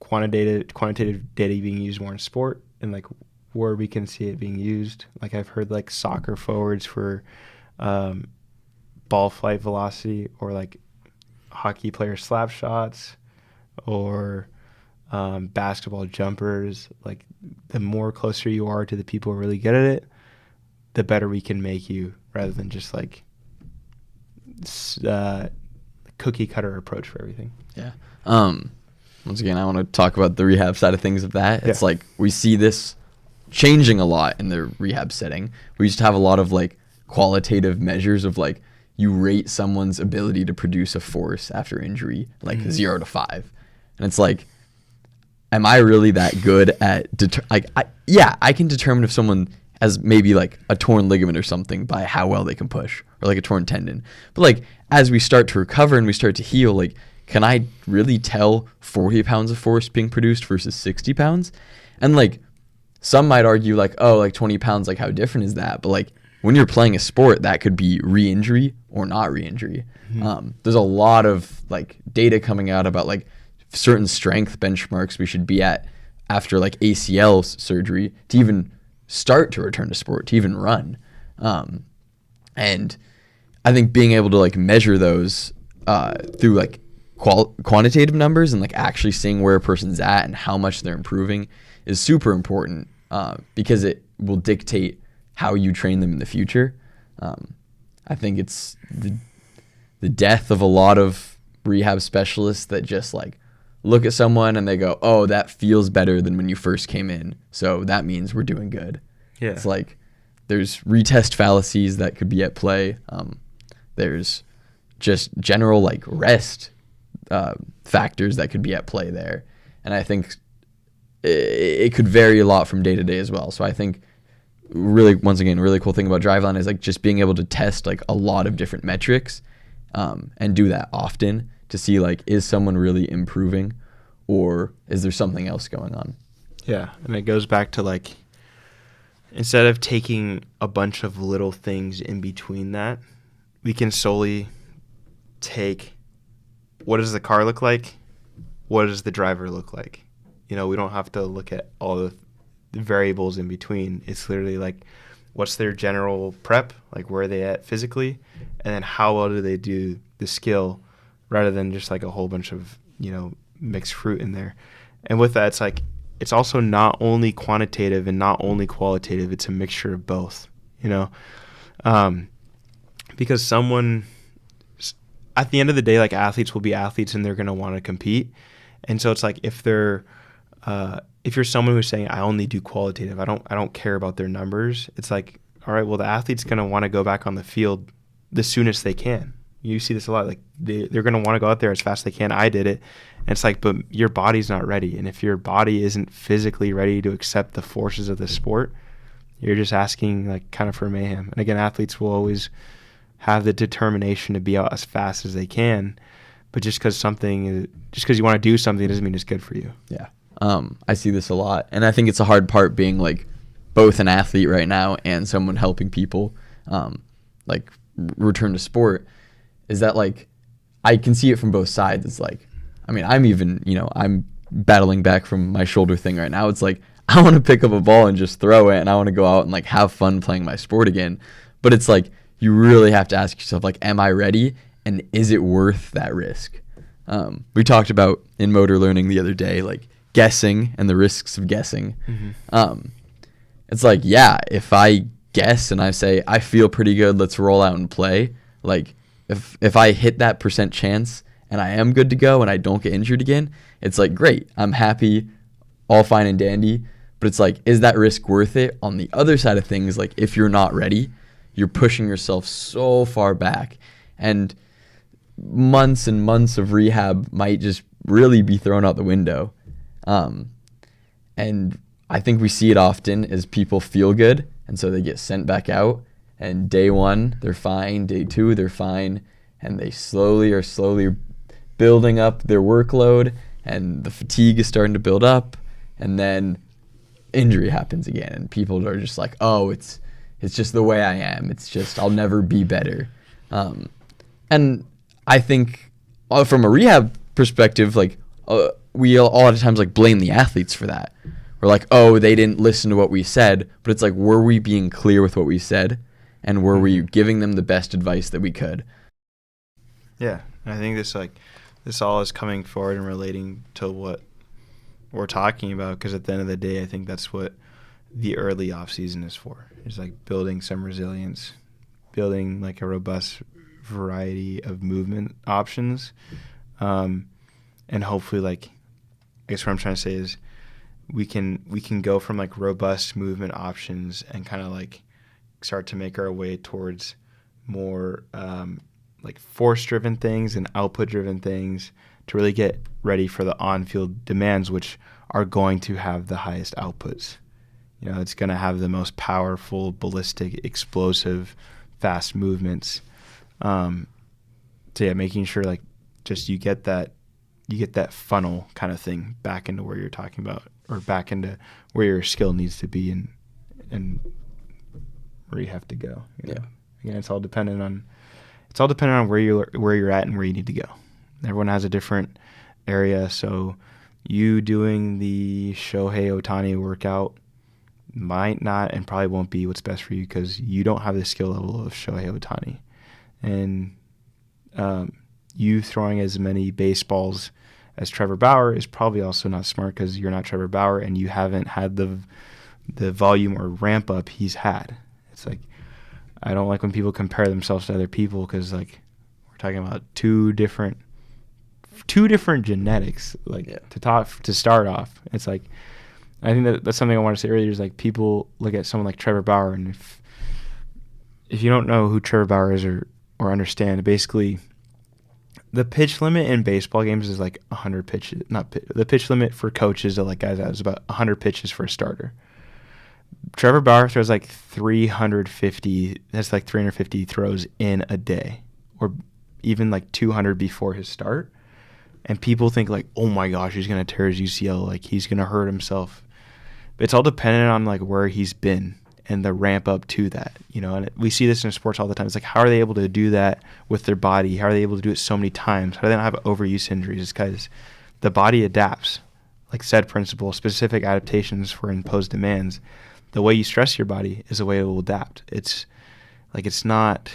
quantitative data being used more in sport, and like where we can see it being used. Like I've heard like soccer forwards for ball flight velocity, or like hockey player slap shots, or basketball jumpers. Like the more closer you are to the people who are really good at it, the better we can make you, rather than just like cookie cutter approach for everything. Yeah. Once again, I want to talk about the rehab side of things of that. It's like we see this changing a lot in the rehab setting. We used to have a lot of like qualitative measures of like you rate someone's ability to produce a force after injury, like 0 to 5. And it's like, am I really that good at I can determine if someone has maybe like a torn ligament or something by how well they can push, or like a torn tendon. But like as we start to recover and we start to heal, like can I really tell 40 pounds of force being produced versus 60 pounds? And like some might argue like, oh, like 20 pounds, like how different is that? But like when you're playing a sport, that could be re-injury or not re-injury. There's a lot of like data coming out about like certain strength benchmarks we should be at after like ACL surgery to even start to return to sport, to even run. And I think being able to like measure those through like quantitative numbers and like actually seeing where a person's at and how much they're improving is super important, because it will dictate how you train them in the future. I think it's the death of a lot of rehab specialists that just like look at someone and they go, oh, that feels better than when you first came in, so that means we're doing good. Yeah. It's like there's retest fallacies that could be at play. There's just general like rest factors that could be at play there. And I think it could vary a lot from day to day as well. So I think really, once again, a really cool thing about Driveline is like just being able to test like a lot of different metrics and do that often to see like, is someone really improving or is there something else going on? Yeah. And it goes back to like, instead of taking a bunch of little things in between that, we can solely take, what does the car look like? What does the driver look like? We don't have to look at all the variables in between. It's literally like, what's their general prep? Like, where are they at physically? And then how well do they do the skill, rather than just like a whole bunch of, mixed fruit in there. And with that, it's like, it's also not only quantitative and not only qualitative. It's a mixture of both, because someone, at the end of the day, like athletes will be athletes and they're going to want to compete. And so it's like, if you're someone who's saying, I only do qualitative, I don't care about their numbers, it's like, all right, well, the athlete's going to want to go back on the field the soonest they can. You see this a lot. Like they're going to want to go out there as fast as they can. I did it. And it's like, but your body's not ready. And if your body isn't physically ready to accept the forces of the sport, you're just asking like kind of for mayhem. And again, athletes will always have the determination to be out as fast as they can. But just because you want to do something doesn't mean it's good for you. Yeah. I see this a lot. And I think it's a hard part being like both an athlete right now and someone helping people like return to sport, is that like I can see it from both sides. It's like, I mean, I'm even, I'm battling back from my shoulder thing right now. It's like, I want to pick up a ball and just throw it, and I want to go out and like have fun playing my sport again. But it's like, you really have to ask yourself, like, am I ready? And is it worth that risk? We talked about in motor learning the other day, like guessing and the risks of guessing. Mm-hmm. It's like, yeah, if I guess and I say, I feel pretty good, let's roll out and play. Like if I hit that % chance and I am good to go and I don't get injured again, it's like, great, I'm happy, all fine and dandy. But it's like, is that risk worth it? On the other side of things, like if you're not ready, you're pushing yourself so far back, and months and months of rehab might just really be thrown out the window. And I think we see it often as people feel good, and so they get sent back out, and day one, they're fine, day two, they're fine, and they slowly building up their workload, and the fatigue is starting to build up, and then injury happens again, and people are just like, oh, it's just the way I am. It's just I'll never be better. And I think from a rehab perspective, like we a lot of times like blame the athletes for that. We're like, oh, they didn't listen to what we said, but it's like, were we being clear with what we said, and were we giving them the best advice that we could? Yeah, I think this all is coming forward and relating to what we're talking about, because at the end of the day, I think that's what the early off season is for. It's like building some resilience, building like a robust variety of movement options, and hopefully, like, I guess what I'm trying to say is we can go from like robust movement options and kind of like start to make our way towards more like force-driven things and output-driven things to really get ready for the on-field demands, which are going to have the highest outputs. You know, it's going to have the most powerful, ballistic, explosive, fast movements. So yeah, making sure like just you get that funnel kind of thing back into where you're talking about, or back into where your skill needs to be and where you have to go. You know? Again, it's all dependent on where you're at and where you need to go. Everyone has a different area, so you doing the Shohei Ohtani workout might not and probably won't be what's best for you, because you don't have the skill level of Shohei Ohtani. And you throwing as many baseballs as Trevor Bauer is probably also not smart, because you're not Trevor Bauer and you haven't had the volume or ramp up he's had. It's like, I don't like when people compare themselves to other people, because like we're talking about two different genetics. Like to start off, it's like, I think that's something I want to say earlier, is like people look at someone like Trevor Bauer, and if you don't know who Trevor Bauer is or understand, basically the pitch limit in baseball games is like 100 pitches. The pitch limit for coaches that like guys out is about 100 pitches for a starter. Trevor Bauer throws like 350. That's like 350 throws in a day, or even like 200 before his start. And people think like, oh my gosh, he's gonna tear his UCL, like he's gonna hurt himself. But it's all dependent on like where he's been and the ramp up to that, you know. And we see this in sports all the time. It's like, how are they able to do that with their body? How are they able to do it so many times? How do they not have overuse injuries? It's because the body adapts. Like said principle, specific adaptations for imposed demands. The way you stress your body is the way it will adapt. It's like it's not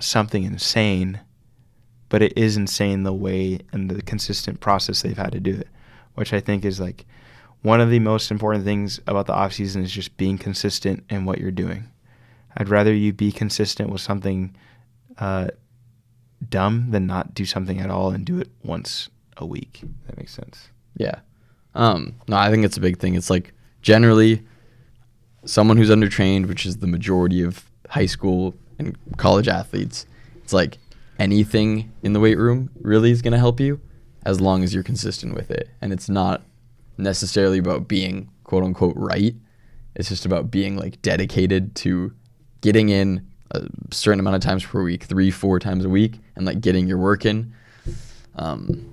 something insane, but it is insane the way and the consistent process they've had to do it, which I think is like one of the most important things about the off season is just being consistent in what you're doing. I'd rather you be consistent with something dumb than not do something at all and do it once a week. If that makes sense. Yeah. No, I think it's a big thing. It's like generally someone who's undertrained, which is the majority of high school and college athletes, it's like anything in the weight room really is going to help you as long as you're consistent with it. And it's not necessarily about being quote unquote right. It's just about being like dedicated to getting in a certain amount of times per week, 3-4 times a week, and like getting your work in. And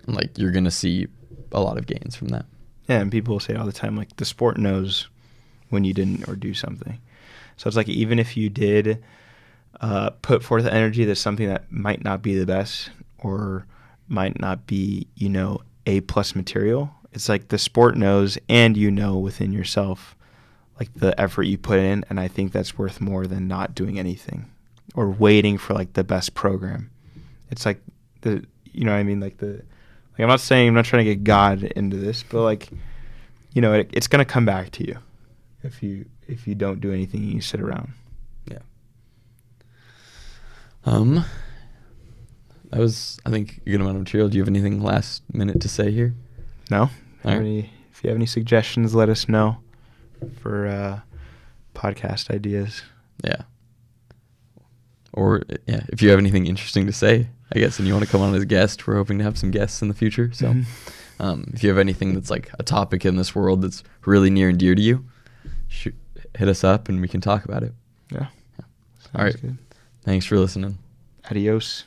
like you're going to see a lot of gains from that. Yeah, and people say all the time, like the sport knows when you didn't or do something. So it's like even if you did put forth energy, that's something that might not be the best or might not be, you know, A+ material. It's like the sport knows, and you know within yourself like the effort you put in, and I think that's worth more than not doing anything or waiting for like the best program. It's like the, you know what I mean, like the, like I'm not trying to get God into this, but like, you know, it's going to come back to you if you don't do anything and you sit around. Yeah. That was, I think, a good amount of material. Do you have anything last minute to say here? No. Right. If you have any suggestions, let us know for podcast ideas. Yeah. Or yeah, if you have anything interesting to say, I guess, and you want to come on as a guest, we're hoping to have some guests in the future. So if you have anything that's like a topic in this world that's really near and dear to you, hit us up and we can talk about it. Yeah. All right. Good. Thanks for listening. Adios.